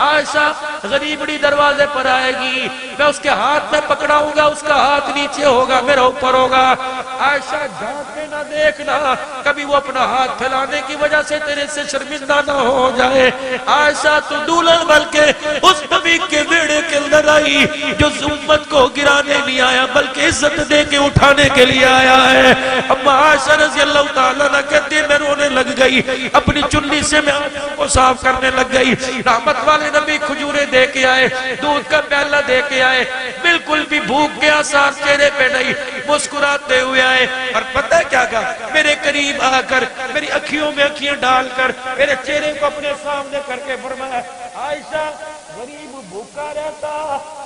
عائشہ غریبڑی دروازے پر آئے گی، میں اس کے ہاتھ میں پکڑاؤں گا، اس کا ہاتھ نیچے ہوگا میرا اوپر ہوگا۔ عائشہ جھانک کے نہ دیکھنا، کبھی وہ اپنا ہاتھ پھیلانے کی وجہ سے تیرے سے شرمندہ نہ ہو جائے۔ عائشہ تو دلہن بلکہ اس نبی کے بیڑے کے اندر آئی جو امت کو گرانے نہیں آیا بلکہ عزت دے کے اٹھانے کے لیے آیا ہے۔ اما عائشہ رضی اللہ تعالیٰ عنہ کہتی میں رونے لگ گئی، اپنی چنی سے میں آنکھوں کو صاف کرنے لگ گئی۔ رحمت والے نبی کھجوریں دے کے آئے، دودھ کا پیالہ دے کے آئے، بالکل بھی بھوک کے آثار چہرے پہ نہیں، مسکراتے ہوئے آئے، اور پتہ کیا کہا، میرے قریب آ کر میری اکھیوں میں اکھیاں ڈال کر میرے چہرے کو اپنے سامنے کر کے فرمایا عائشہ غریب بھوکا رہتا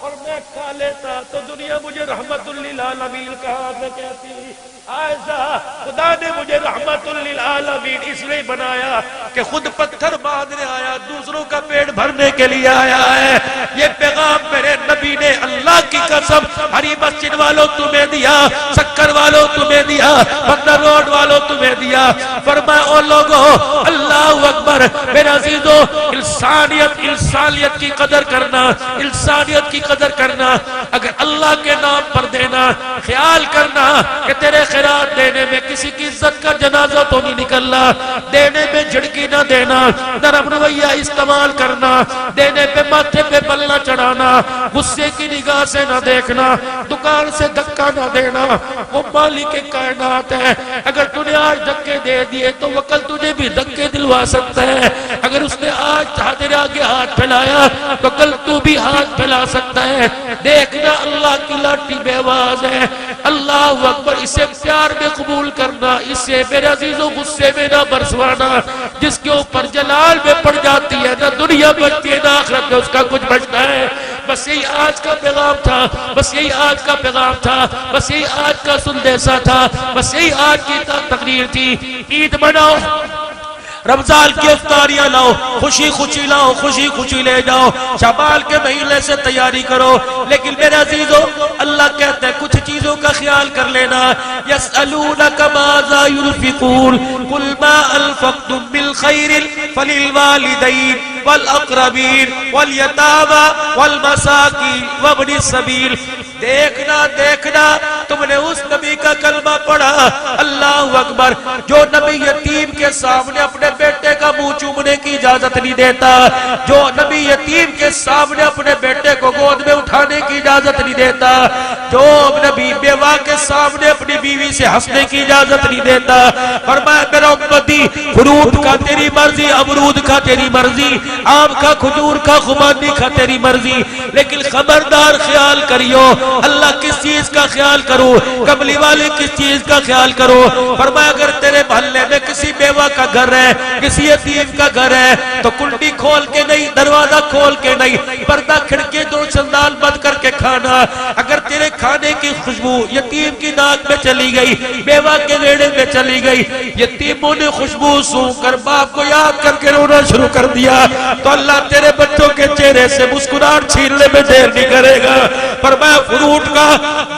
اور میں کھا لیتا تو دنیا مجھے رحمت للعالمین کہا سے کہتی۔ عائشہ خدا نے مجھے رحمت للعالمین اس لیے بنایا کہ خود پتھر باندھنے آیا، دوسروں کا پیٹ بھرنے کے لیے آیا ہے۔ یہ پیغام میرے نبی نے اللہ کی قسم ہری مسجد والوں تمہیں دیا، سکر والوں تمہیں دیا، بندر روڈ والوں تمہیں دیا۔ فرمایا او لوگو اللہ اکبر، میرے عزیزو انسانیت کی قدر کرنا، انسانیت کی قدر کرنا، اگر اللہ کے نام پر دینا، خیال کرنا کہ تیرے خیرات دینے میں کسی کی عزت کا جنازہ تو نہیں نکلنا، دینے میں جھڑکی نہ دینا، نرم رویہ استعمال کرنا، دینے پہ ماتھے پہ بل نہ چڑھانا، غصے کی نگاہ سے نہ دیکھنا، دکان سے دھکا نہ دینا۔ وہ مالک کائنات ہے، اگر تو نے آج دھکے دے دیے تو وہ کل تجھے بھی دھکے دلوا سکتا ہے، اگر اس نے آج تیرے آگے ہاتھ پھیلایا تو کل تو بھی ہاتھ پھیلا سکتا ہے۔ دیکھنا اللہ کی لاٹھی بے آواز ہے، اللہ اکبر، اسے پیار میں قبول کرنا، اسے میرے عزیزوں غصے میں نہ برسوانا۔ جس کے اوپر جلال میں پڑ جاتی ہے نہ دنیا بچتی ہے نہ آخرت میں اس کا کچھ بچتا ہے۔ بس یہی آج کا پیغام تھا، بس یہی آج کا پیغام تھا، بس یہی آج کا سندیسہ تھا، بس یہی آج کی تقریر تھی۔ عید مناؤ، رمضان کی افطاریاں لاؤ، خوشی خوشی لاؤ، خوشی خوشی لے جاؤ، شعبان کے مہینے سے تیاری کرو، لیکن میرے عزیزو اللہ کہتا ہے کچھ چیزوں کا خیال کر لینا۔ یسألونک ماذا ينفقون قل ما انفقتم من خیر فللوالدین والاقربین والیتامى والمساکین وابن السبیل۔ دیکھنا دیکھنا تم نے اس نبی کا کلمہ پڑھا، اللہ اکبر، جو نبی یتیم کے سامنے اپنے بیٹے کا منہ چومنے کی اجازت نہیں دیتا، جو نبی یتیم کے سامنے اپنے بیٹے کو گود میں اٹھانے کی اجازت نہیں دیتا، جو نبی بیوہ کے سامنے اپنی بیوی سے ہنسنے کی اجازت نہیں دیتا۔ فرمایا میرا امتی فروٹ کا تیری مرضی، امرود کا تیری مرضی، آم کا، کھجور کا، خمانی کا تیری مرضی، لیکن خبردار خیال کریو اللہ کس چیز کا خیال کرو، کملی والے کس چیز کا خیال کرو۔ فرمایا اگر تیرے محلے میں کسی بیوہ کا گھر ہے، کسی یتیم کا گھر ہے تو کنڈی کھول کے نہیں، دروازہ کھول کے نہیں، پردہ کھڑکی دو چندال بند کر کے کھانا۔ اگر تیرے کھانے کی خوشبو یتیم کی ناک میں چلی گئی، بیوہ کے ریڑے میں چلی گئی، یتیموں نے خوشبو سونگھ کر باپ کو یاد کر کے رونا شروع کر دیا تو اللہ تیرے بچوں کے چہرے سے مسکراہٹ چھیننے میں دیر نہیں کرے گا۔ فرمایا فروٹ کا،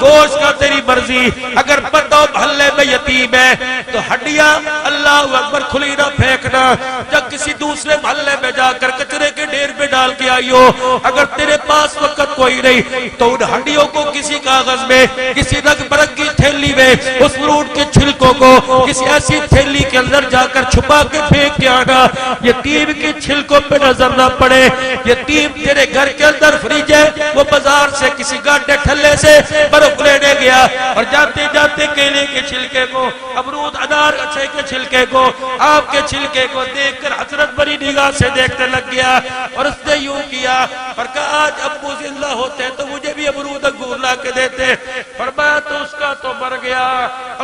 گوشت کا تیری مرضی، اگر بتاؤ محلے میں یتیم ہے تو ہڈیاں اللہ اکبر کھلی نہ پھینکنا، جب کسی دوسرے محلے میں جا کر کچرے کے ڈھیر میں ڈال کے آئی ہو، اگر تیرے پاس وقت کوئی نہیں تو ان ہڈیوں کو کسی کاغذ میں، کسی رنگ برنگی تھیلی میں، اس فروٹ کے چھلکوں کو کسی ایسی تھیلی کے اندر جا کر چھپا کے پھینک کے آنا، یتیم کے چھلکوں پہ نظر نہ پڑے۔ یتیم تیرے گھر کے اندر فریج ہے، وہ بازار سے کسی گاڈے ٹھلے سے برف لینے گیا اور جاتے جاتے کیلے کے چھلکے کو، امرود انار اچھے کے چھلکے کو، آپ کے چھلکے کو دیکھ کر حسرت بری نگاہ سے دیکھنے لگ گیا اور اس نے یوں کیا اور کہا آج ابو زندہ ہوتے تو مجھے بھی امرود انگور لا کے دیتے. فرمایا تو اس کا تو مر گیا.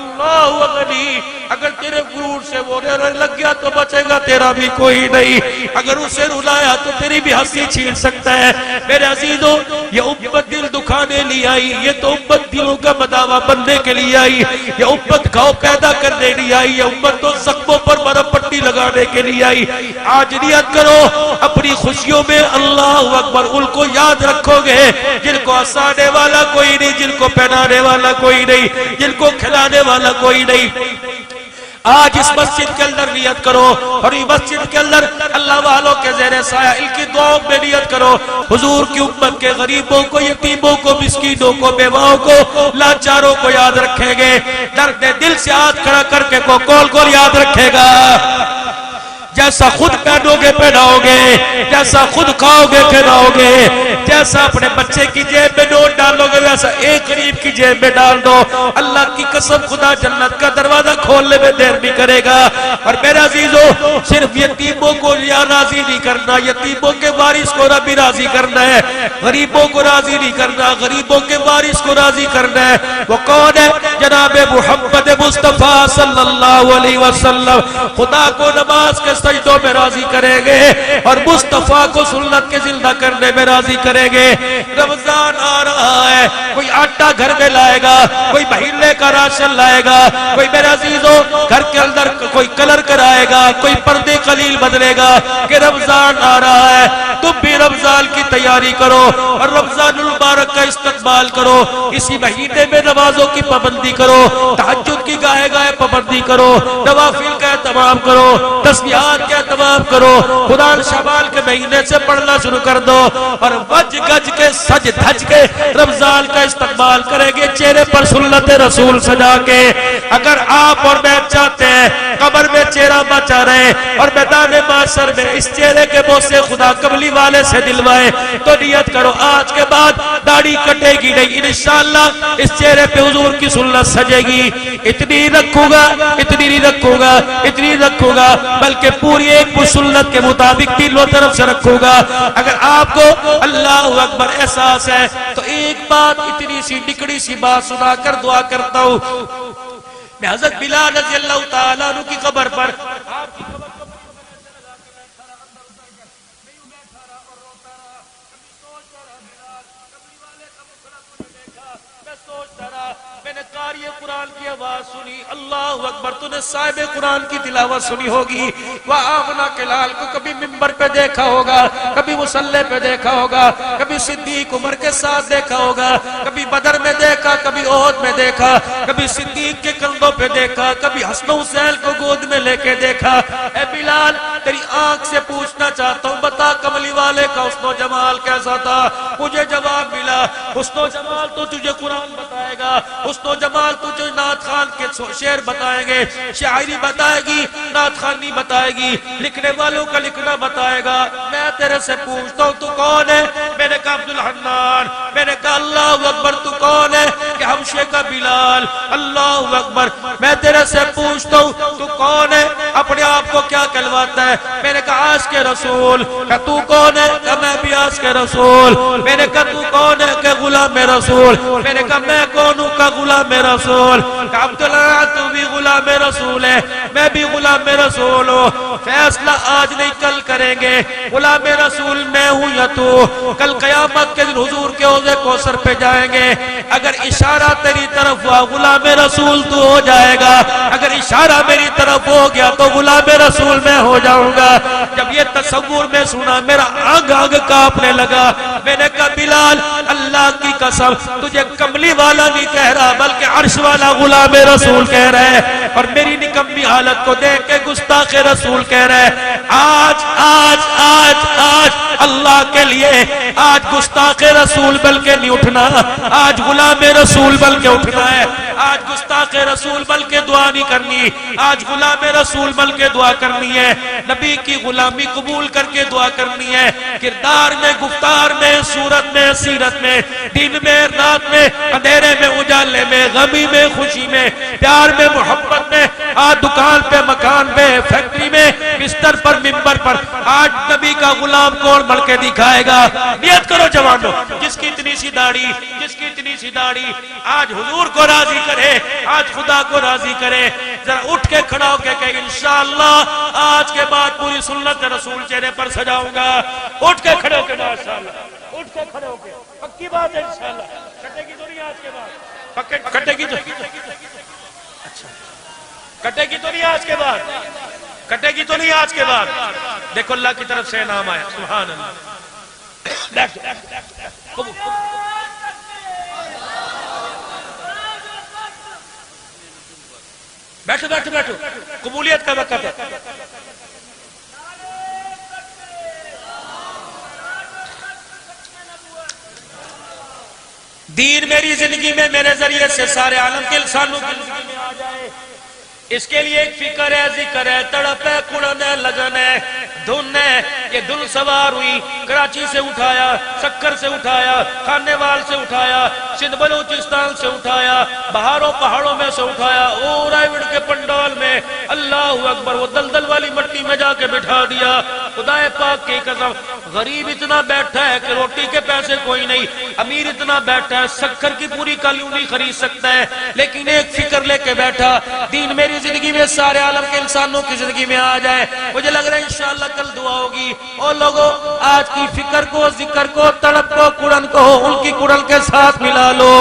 اللہ غنی، اگر تیرے غرور سے وہ رونے لگ گیا تو بچے گا تیرا بھی کوئی نہیں. اگر اسے رلایا تو تیری بھی ہنسی چھین سکتا ہے. میرے عزیزوں، یہ امت دل دکھانے لیے آئی، یہ تو امت دلوں کا مداوا بننے کے لیے آئی، یہ امت گھاؤ پیدا کرنے کے لیے آئی، یہ امت تو زخموں پر مرہم پٹی لگانے کے لیے آئی. آج نیت کرو اپنی خوشیوں میں اللہ اکبر ان کو یاد رکھو گے جن کو ہنسانے والا کوئی نہیں، جن کو پہنانے والا کوئی نہیں، جن کو کھلانے والا کوئی نہیں. آج اس مسجد کے اندر نیت کرو اور یہ مسجد کے اندر اللہ والوں کے زیر سایہ ان کی دعاؤں میں نیت کرو. حضور کی امت کے غریبوں کو، یتیموں کو، مسکینوں کو، بیواؤں کو، لاچاروں کو یاد رکھیں گے. درد دل سے ہاتھ کھڑا کر کے کو کول یاد رکھے گا. جیسا خود پہنو گے پہناؤ گے، جیسا خود کھاؤ گے کھلاؤ گے، جیسا اپنے بچے کی جیب میں نوٹ ڈالو گے ویسا ایک غریب کی جیب میں ڈال دو. اللہ کی قسم خدا جنت کا دروازہ کھولنے میں دیر نہیں کرے گا. اور میرے عزیزوں، صرف یتیموں کو راضی نہیں کرنا، یتیموں کے وارث کو بھی راضی کرنا ہے. غریبوں کو راضی نہیں کرنا، غریبوں کے وارث کو راضی کرنا ہے. وہ کون ہے؟ جناب محمد مصطفیٰ صلی اللہ علیہ وسلم. خدا کو نماز کے سجدوں میں راضی کریں گے اور مصطفیٰ کو سنت کے زندہ کرنے میں راضی کریں گے. رمضان آ رہا ہے، کوئی آٹا گھر میں لائے گا، کوئی مہینے کا راشن لائے گا، کوئی میرے عزیزوں گھر کے اندر کوئی کلر کرائے گا، کوئی پردے قلیل بدلے گا کہ رمضان آ رہا ہے. تم بھی رمضان کی تیاری کرو اور رمضان المبارک کا استقبال کرو. اسی مہینے میں نمازوں کی پابندی کرو، تہجد کی گاہے گاہے پابندی کرو، نوافل کا اہتمام کرو، تسبیحات کا اہتمام کرو. قرآن شوال کے مہینے سے پڑھنا شروع کر دو اور وج گج کے سج دھج کے رمضان کا استقبال کریں گے چہرے پر سنت رسول سجا کے. اگر آپ اور میں چاہتے ہیں قبر میں چہرہ بچا رہے اور میدان محشر میں اس چہرے کے بوسے خدا کملی والے سے دلوائے تو نیت کرو آج کے بعد داڑھی کٹے گی نہیں، انشاءاللہ اس چہرے پہ حضور کی سنت سجے گی. اتنی رکھوں گا، اتنی نہیں رکھوں گا، اتنی رکھوں گا، بلکہ پوری ایک سنت کے مطابق تینوں طرف سے رکھوں گا. اگر آپ کو اللہ اکبر احساس ہے تو ایک بات اتنی سی نکڑی سی بات سنا کر دعا کرتا ہوں. میں حضرت بلال رضی اللہ تعالیٰ عنہ کی قبر پر آپ کی قبر کو میں نے قاری قرآن کی آواز سنی. اللہ اکبر، تو نے صاحب قرآن کی تلاوت سنی ہوگی. وآمنہ کے لال کو کبھی ممبر پہ دیکھا ہوگا، کبھی مصلی پہ دیکھا ہوگا، کبھی صدیق عمر کے ساتھ دیکھا ہوگا، کبھی بدر میں دیکھا، کبھی احد میں دیکھا، کبھی صدیق کے کندھوں پہ دیکھا، کبھی حسن حسین کو گود میں لے کے دیکھا. اے بلال، تیری آنکھ سے پوچھنا چاہتا ہوں، بتا کملی والے کا حسن و جمال کیسا تھا؟ مجھے جواب ملا، حسن و جمال تو تجھے قرآن بتائے گا، حسن و جمال تجھے نعت خان کے شعر بتائیں گے، شاعری بتائے گی، نعت خانی بتائے گی، لکھنے والوں کا لکھنا بتائے گا. میں تیرے سے پوچھتا ہوں تو کون ہے؟ میں نے کہا عبد الحنان. میں نے کہا اللہ اکبر، تو کون ہے؟ کہ حبشے کا بلال. اللہ اکبر. میں تیرے سے پوچھتا ہوں تو کون ہے؟ اپنے آپ کو کیا کہلواتا ہے؟ میں نے کہا عاشق رسول. کہ تو کون ہے؟ کہ میں بھی عاشق رسول. میں نے کہا تو کون ہے؟ کہ غلام رسول. میں نے کہا میں کون ہوں؟ کہ غلام رسول. کہ عبداللہ تو بھی غلام رسول ہے، میں بھی غلام رسول ہوں. فیصلہ آج نہیں کل کریں گے، غلام رسول میں ہوں یا تو. کل قیامت کے دن حضور کے حوض کوثر پہ جائیں گے. اگر اشارہ تیری طرف ہوا غلام رسول تو ہو جائے گا، اگر اشارہ میری طرف ہو گیا تو غلام رسول میں ہو جاؤں گا. جب یہ تصور میں سنا میرا آنگ آنگ کانپنے لگا. میں نے کہا بلال، اللہ کی قسم تجھے کملی والا نہیں کہہ رہا بلکہ عرش والا غلام رسول کہہ رہے ہیں، اور میری نکمی حالت کو دیکھ کے گستاخ رسول کہہ رہے ہیں. آج آج آج آج اللہ کے لیے آج گستاخ رسول بل کے نہیں اٹھنا، آج غلام رسول بل کے اٹھنا ہے، آج گستاخ رسول بل کے دعا نہیں کرنی، آج غلام رسول بل کے دعا کرنی ہے، نبی کی غلامی قبول کر کے دعا کرنی ہے، کردار میں، گفتار میں، صورت میں، سیرت میں، دن میں، رات میں، اندھیرے میں، اجالے میں، غمی میں، خوشی میں، پیار میں، محبت میں، آج دکان پہ، مکان پہ، فیکٹری میں، بستر پر، منبر پر، آج نبی کا غلام کون بڑھ کے دکھائے گا؟ نیت کرو جوانو، جس کی اتنی سی داڑھی، جس کی اتنی سی داڑھی آج حضور کو راضی کرے، آج خدا کو راضی کرے، ذرا اٹھ کے کھڑا ہو کے کہ انشاءاللہ آج کے بعد پوری سنت رسول چہرے پر سجاؤں گا۔ اٹھ کے کھڑے ہو کے ماشاءاللہ، اٹھ کے کھڑے ہو کے، پکی بات ہے انشاءاللہ، کٹے گی تو نہیں آج کے بعد، کٹے گی تو اچھا، کٹے گی تو نہیں آج کے بعد، کٹے گی تو نہیں آج کے بعد۔ دیکھو اللہ کی طرف سے انعام آیا، سبحان اللہ۔ بیٹھو بیٹھو بیٹھو، قبولیت کا وقت ہے۔ دین میری زندگی میں میرے ذریعے سے سارے عالم کے انسانوں کی زندگی میں آ جائے، اس کے لیے ایک فکر ہے، ذکر ہے، تڑپ ہے، کڑن ہے، لگن ہے، دھن ہے۔ یہ دھن سوار ہوئی، کراچی سے اٹھایا، سکر سے اٹھایا، خانے وال سے اٹھایا، سندھ بلوچستان سے اٹھایا، بہاروں پہاڑوں میں سے اٹھایا، اور رائیوڈ کے پنڈال میں اللہ اکبر وہ دلدل والی مٹی میں جا کے بٹھا دیا۔ خدا پاک کی قسم، غریب اتنا بیٹھا ہے کہ روٹی کے پیسے کوئی نہیں، امیر اتنا بیٹھا ہے سکر کی پوری کالیوں نہیں خرید سکتا ہے، لیکن ایک فکر لے کے بیٹھا، دین میری زندگی میں سارے عالم کے انسانوں کی زندگی میں آ جائے۔ مجھے لگ رہا ہے انشاءاللہ کل دعا ہوگی۔ اور لوگوں آج کی فکر کو، ذکر کو، تڑپ کو، کڑن کو ان کی کڑن کے ساتھ ملا لو،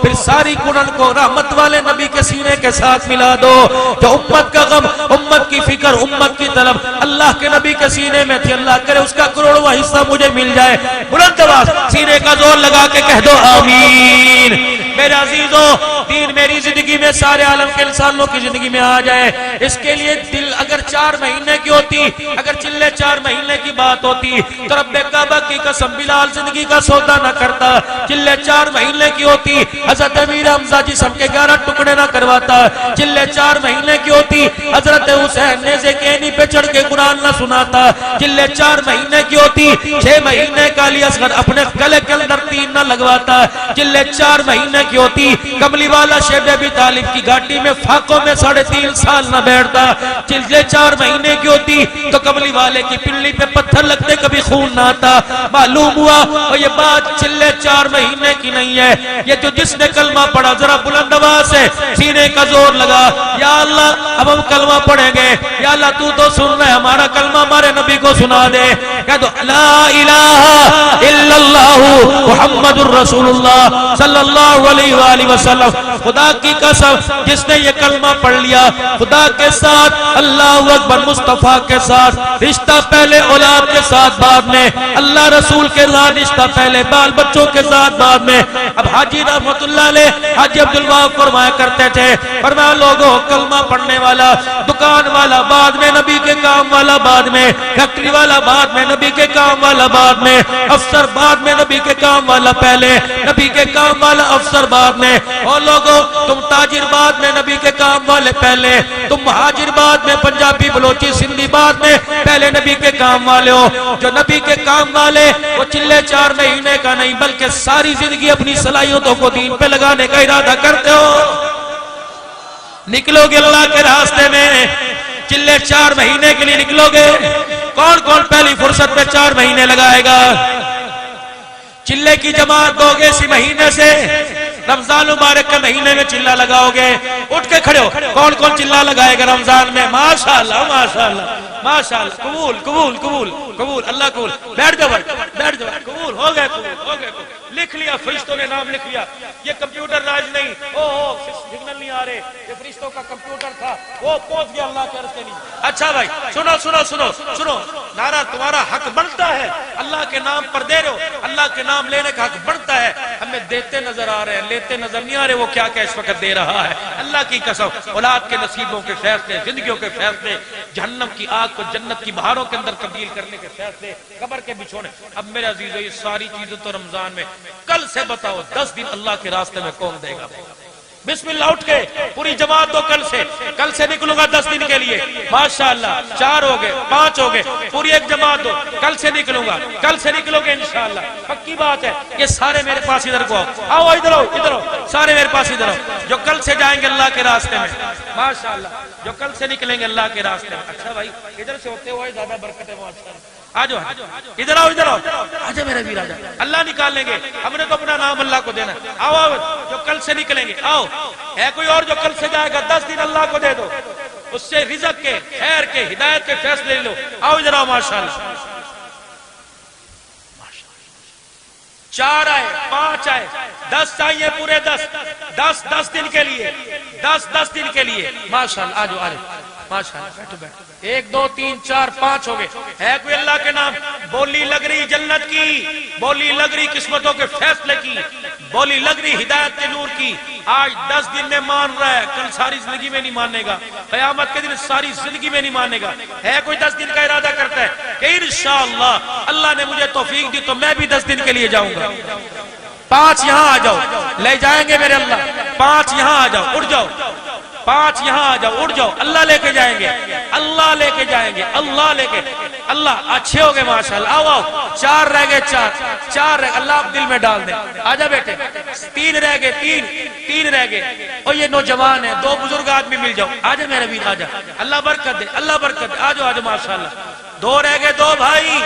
پھر ساری کڑن کو رحمت والے نبی کے سینے کے ساتھ ملا دو۔ جو امت کا غم، امت کی فکر، امت کی طلب اللہ کے نبی کے سینے میں تھی، اللہ کرے اس کا کروڑواں حصہ مجھے مل جائے۔ بلند آواز سینے کا زور لگا کے کہہ دو آمین۔ میرے عزیزوں، دین میری زندگی میں سارے عالم کے انسانوں کی زندگی میں آ جائے، اس کے لیے دل اگر 4 مہینے کی ہوتی، اگر چلے 4 مہینے کی بات ہوتی تو رب کعبہ کی قسم بلال زندگی کا سودا نہ کرتا، چلے 4 مہینے کی ہوتی حضرت امیر حمزہ جسم کے 11 ٹکڑے نہ کرواتا، چلے 4 مہینے کی ہوتی حضرت حسین نیزے کے اینی پہ چڑھ کے قرآن نہ سناتا، چلے 4 مہینے کی ہوتی 6 مہینے کا علی اصغر اپنے گلے کے اندر تین نہ لگواتا، چلے 4 مہینے کی ہوتی کملی والا شیب ابی طالب کی گھاٹی میں فاقوں میں 3.5 سال نہ بیٹھتا، چلے 4 مہینے کی ہوتی تو کملی والے کی پنڈلی پہ پتھر لگتے کبھی خون نہ آتا۔ معلوم ہوا اور یہ بات چلے 4 مہینے کی نہیں ہے، یہ جو جس نے کلمہ پڑھا ذرا بلند آواز سے سینے کا زور لگا، یا اللہ اب ہم کلمہ پڑھیں گے، یا اللہ تو سن رہے ہمارا کلمہ ہمارے نبی کو سنا دے، کہہ دو لا الہ الا اللہ محمد الرسول اللہ صلی اللہ علیہ وآلہ وسلم۔ خدا کی قسم جس نے یہ کلمہ پڑھ لیا، خدا کے ساتھ اللہ اکبر، مصطفیٰ کے ساتھ رشتہ پہلے، اولاد کے ساتھ بعد میں، اللہ رسول کے ساتھ رشتہ پہلے، بال بچوں کے ساتھ بعد میں۔ اب حاجی رحمت اللہ علیہ حاجی عبدالوہاب فرمایا کرتے تھے، فرمایا لوگوں کلمہ پڑھنے والا، دکان والا بعد میں، نبی کے کام والا بعد میں، فیکٹری والا بعد میں، نبی کے کام والا بعد میں، افسر بعد میں، نبی کے کام والا پہلے، نبی کے کام والا افسر بعد میں۔ اور لوگوں تم تاجر بعد میں، نبی کے کام والے پہلے، تم مہاجر بعد میں، پنجابی بلوچی سندھی بعد میں، پہلے نبی کے کام والے ہو۔ جو نبی کے کام والے وہ چلے 4 مہینے کا نہیں بلکہ ساری زندگی اپنی صلاحیتوں کو دین پہ لگانے کا ارادہ کرتے ہو، نکلو گے اللہ کے راستے میں، چلے 4 مہینے کے لیے نکلو گے۔ کون کون پہلی فرصت میں 4 مہینے لگائے گا؟ چلے کی جماعت دو گے اسی مہینے سے، رمضان مبارک کے مہینے میں چلہ لگاؤ گے، اٹھ کے کھڑے ہو، کون کون چلہ لگائے گا رمضان میں؟ ماشاءاللہ ماشاءاللہ ماشاءاللہ، قبول قبول قبول قبول، اللہ قبول۔ بیٹھ جاؤ بیٹھ جاؤ، قبول ہو گئے، قبول ہو گئے، لکھ لیا، فرشتوں نے نام لکھ لیا۔ یہ کمپیوٹر راج نہیں، سگنل نہیں آ رہے، یہ فرشتوں کا کمپیوٹر تھا، وہ پہنچ گیا اللہ کے عرش کے نیچے۔ اچھا بھائی سنو سنو سنو سنو، نعرہ تمہارا حق بنتا ہے، اللہ کے نام پر دے رہے ہو، اللہ کے نام لینے کا حق بنتا ہے، ہمیں دیتے نظر آ رہے ہیں، لیتے نظر نہیں آ رہے، وہ کیا کیا اس وقت دے رہا ہے۔ اللہ کی قسم، اولاد کے نصیبوں کے فیصلے، زندگیوں کے فیصلے، جہنم کی آگ کو جنت کی بہاروں کے اندر تبدیل کرنے کے فیصلے، قبر کے بچھونے۔ اب میرے عزیزو یہ ساری چیزیں تو رمضان میں، کل سے بتاؤ 10 دن اللہ کے راستے میں کون دے گا؟ بسم اللہ اٹھ کے پوری جماعت دو، کل سے نکلوں گا 10 دن کے لیے، ماشاءاللہ 4 ہو گئے 5 ہو گئے، پوری ایک جماعت دو، کل سے نکلوں گا، کل سے نکلو گے انشاءاللہ، پکی بات ہے۔ یہ سارے میرے پاس ادھر کو آؤ، ادھر آؤ، سارے میرے پاس ادھر آؤ، جو کل سے جائیں گے اللہ کے راستے میں، ماشاءاللہ جو کل سے نکلیں گے اللہ کے راستے میں۔ اچھا بھائی ادھر سے ہوتے ہوئے زیادہ برکت ہے ماشاءاللہ، آجو ادھر آؤ، ادھر آؤ، آجا میرا ویر آجا، اللہ نکال لیں گے، ہم نے تو اپنا نام اللہ کو دینا۔ آؤ آؤ جو کل سے نکلیں گے، آؤ ہے کوئی اور جو کل سے جائے گا 10 دن اللہ کو دے دو، اس سے رزق کے، خیر کے، ہدایت کے فیصلے لے لو۔ آؤ ادھر آؤ، ماشاءاللہ 4 آئے 5 آئے 10 چاہیے پورے 10 دن کے لیے، 10 دن کے لیے، ماشاءاللہ آجو آجو، ماشاءاللہ بیٹھو بیٹھو، 1 2 3 4 5 ہو گئے۔ ہے کوئی اللہ کے نام؟ بولی لگ رہی جنت کی، بولی لگ رہی قسمتوں کے فیصلے کی، بولی لگ رہی ہدایت کے نور کی۔ آج 10 دن میں مان رہا ہے، کل ساری زندگی میں نہیں ماننے گا، قیامت کے دن ساری زندگی میں نہیں ماننے گا۔ ہے کوئی 10 دن کا ارادہ کرتا ہے کہ انشاءاللہ اللہ نے مجھے توفیق دی تو میں بھی 10 دن کے لیے جاؤں گا؟ 5 یہاں آ جاؤ، لے جائیں گے میرے اللہ، 5 یہاں آ جاؤ، اٹھ جاؤ، 5 یہاں آ جاؤ، اٹھ جاؤ، اللہ لے کے جائیں گے، اللہ لے کے جائیں گے، اللہ لے کے، اللہ اچھے ہو گئے ماشاءاللہ۔ آؤ آؤ 4 رہ گئے، 4 رہ گئے، اللہ آپ دل میں ڈال دیں۔ آجا بیٹے 3 رہ گئے، 3 رہ گئے، اور یہ نوجوان ہیں، 2 بزرگ آدمی مل جاؤ، آجا میرے ویر آجا، اللہ برکت دے، اللہ برکت دے، آجو آجو ماشاءاللہ۔ 2 رہ گئے، 2 بھائی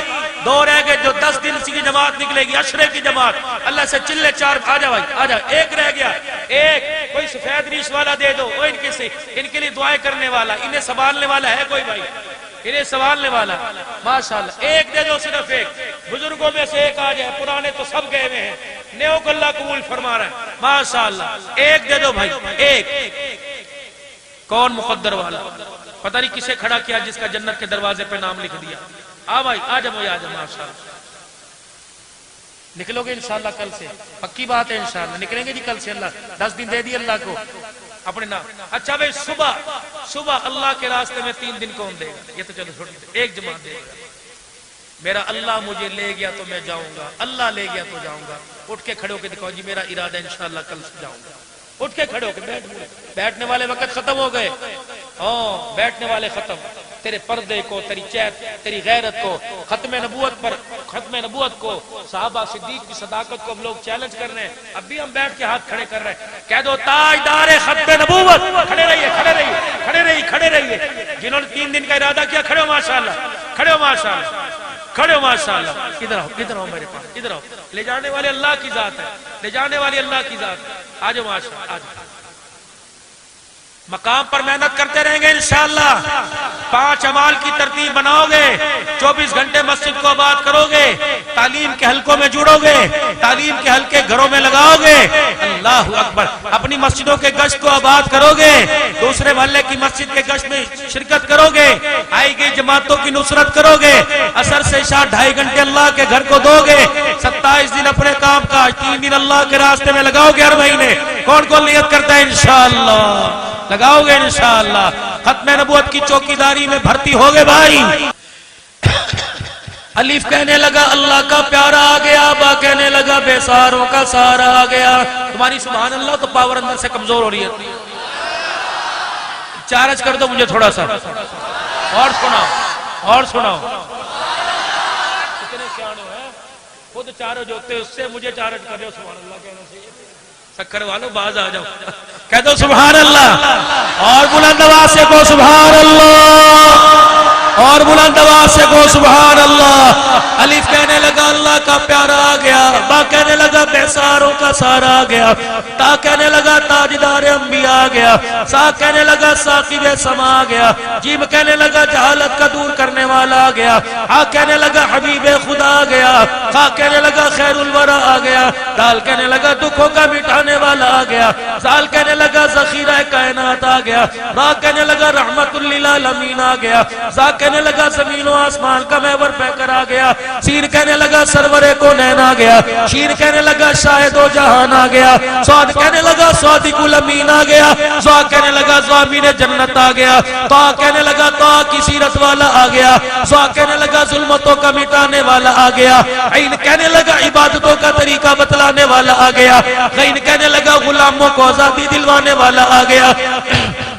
2 رہ گئے، جو 10 دن کی جماعت نکلے گی، عشرے کی جماعت، اللہ سے چلے 4، آجا بھائی آجا، 1 رہ گیا، 1 کوئی سفید ریش والا دے دو، وہ ان کے لیے دعائیں کرنے والا، انہیں سنبھالنے والا ہے کوئی بھائی، انہیں سنبھالنے والا ماشاءاللہ، 1 دے دو، صرف 1، بزرگوں میں سے 1 آ جائے، پرانے تو سب گئے ہوئے ہیں، نیو کو اللہ قبول فرما رہا ہے ماشاءاللہ، 1 دے دو بھائی، 1 کون مقدر والا، پتہ نہیں کسے کھڑا کیا جس کا جنت کے دروازے پہ نام لکھ دیا۔ آ بھائی آ جا بھائی آ جا، ماشاءاللہ نکلو گے انشاءاللہ کل سے، پکی بات ہے انشاءاللہ نکلیں گے جی کل سے، اللہ 10 دن دے دی اللہ کو اپنے نام۔ اچھا بھائی صبح اللہ کے راستے میں 3 دن کون دے گا؟ یہ تو چلو چھوڑ دیں، 1 جماعت دے گا، میرا اللہ مجھے لے گیا تو میں جاؤں گا، اللہ لے گیا تو جاؤں گا۔ اٹھ کے کھڑے ہو کے دکھاؤ جی میرا ارادہ ہے انشاءاللہ کل سے جاؤں گا، اٹھ کے کھڑے ہو کے، بیٹھنے والے وقت ختم ہو گئے، بیٹھنے والے ختم، تیرے پردے کو، تیری چیت، تیری غیرت کو، ختم نبوت کو، صحابہ صدیق کی صداقت کو اب لوگ چیلنج کر رہے ہیں، اب بھی ہم بیٹھ کے ہاتھ کھڑے کر رہے ہیں، کہہ دو تاجدار ختم نبوت، کھڑے رہیے کھڑے رہیے کھڑے رہیے کھڑے رہیے، جنہوں نے 3 دن کا ارادہ کیا کھڑے ہو ماشاءاللہ، کھڑے ہو ماشاءاللہ، کھڑے ہو ماشاءاللہ، ادھر آؤ میرے پاس، ادھر آؤ، لے جانے والے اللہ کی ذات ہے، لے جانے والی اللہ کی ذات ہے، آجو ماشاءاللہ، آجو مقام پر محنت کرتے رہیں گے انشاءاللہ، 5 اعمال کی ترتیب بناؤ گے، 24 گھنٹے مسجد کو آباد کرو گے، تعلیم کے حلقوں میں جڑو گے، تعلیم کے حلقے گھروں میں لگاؤ گے، اللہ اکبر، اپنی مسجدوں کے گشت کو آباد کرو گے، دوسرے محلے کی مسجد کے گشت میں شرکت کرو گے، آئی گئی جماعتوں کی نصرت کرو گے، عصر سے عشاء 2.5 گھنٹے اللہ کے گھر کو دو گے، 27 دن اپنے کام کا، 3 دن اللہ کے راستے میں لگاؤ گے ہر مہینے۔ کون کون نیت کرتا ہے انشاءاللہ لگاؤ گے انشاءاللہ، ختم نبوت کی چوکیداری میں بھرتی ہوگے بھائی۔ الف کہنے لگا اللہ کا پیارا آ گیا، با کہنے لگا بے سہاروں کا سہارا آ گیا۔ تمہاری سبحان اللہ تو پاور اندر سے کمزور ہو رہی ہے، چارج کر دو مجھے تھوڑا سا، اور سناؤ کتنے سیانے ہیں، خود چارج ہوتے اس سے مجھے چارج کر رہے ہو، سبحان اللہ کہنا چاہیے۔ سکر والوں باز آ جاؤ، کہہ دو سبحان اللہ، اور بلند آواز سے کو سبحان اللہ، اور بلند آواز سے کو سبحان اللہ۔ الف کہنے لگا اللہ کا پیارا آ گیا، با کہنے لگا بے سہاروں کا سہارا آ گیا، تا کہنے لگا تاجدار انبیاء آ گیا، سا کہنے لگا ساقب سما آ گیا، جیم کہنے لگا جہالت کا دور کرنے والا آ گیا، ہا کہنے لگا حبیب خدا آ گیا، خا کہنے لگا خیر الورا آ گیا، دال کہنے لگا دکھوں کا مٹانے والا آ گیا، زال کہنے لگا ذخیرہ کائنات کائنات آ گیا، را کہنے لگا رحمت للعالمین آ گیا، زا کہنے لگا زمین و آسمان کا محور پہ کر آ گیا، سین کہنے لگا سرور کونین آ گیا، شین کہنے لگا شاہد و جہان آ گیا، صاد کہنے لگا صادق الامین آ گیا، زوا کہنے لگا زوامین جنت آ گیا، تا کہنے لگا تا کی سیرت والا آ گیا، زوا کہنے لگا ظلمتوں کا مٹانے والا آ گیا، عین کہنے لگا عبادتوں کا طریقہ بتلانے والا آ گیا، غین کہنے لگا غلاموں کو آزادی دلوانے والا آ گیا،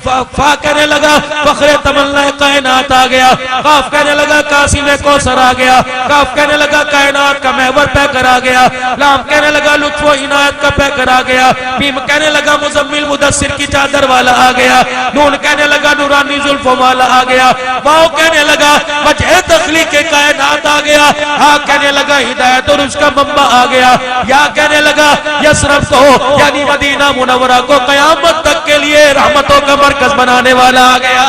فا کہنے لگا فخر تمنا کائنات آ گیا، قاف کہنے لگا قاسم کوثر آ گیا، کاف کہنے لگا کائنات کا محور پہ کر آ گیا، لام کہنے لگا لطف و عنایت کا پہ کر آ گیا، میم کہنے لگا مزمل مدثر کی چادر والا آ گیا، نون کہنے لگا نورانی زلفوں والا آ گیا، واو کہنے لگا وجہ تخلیق کائنات آ گیا، ہا کہنے لگا ہدایت اور اس کا منبع آ گیا، یا کہنے لگا یسرف کو یعنی مدینہ منورہ کو قیامت تک کے لیے رحمتوں کا مرکز بنانے والا آ گیا۔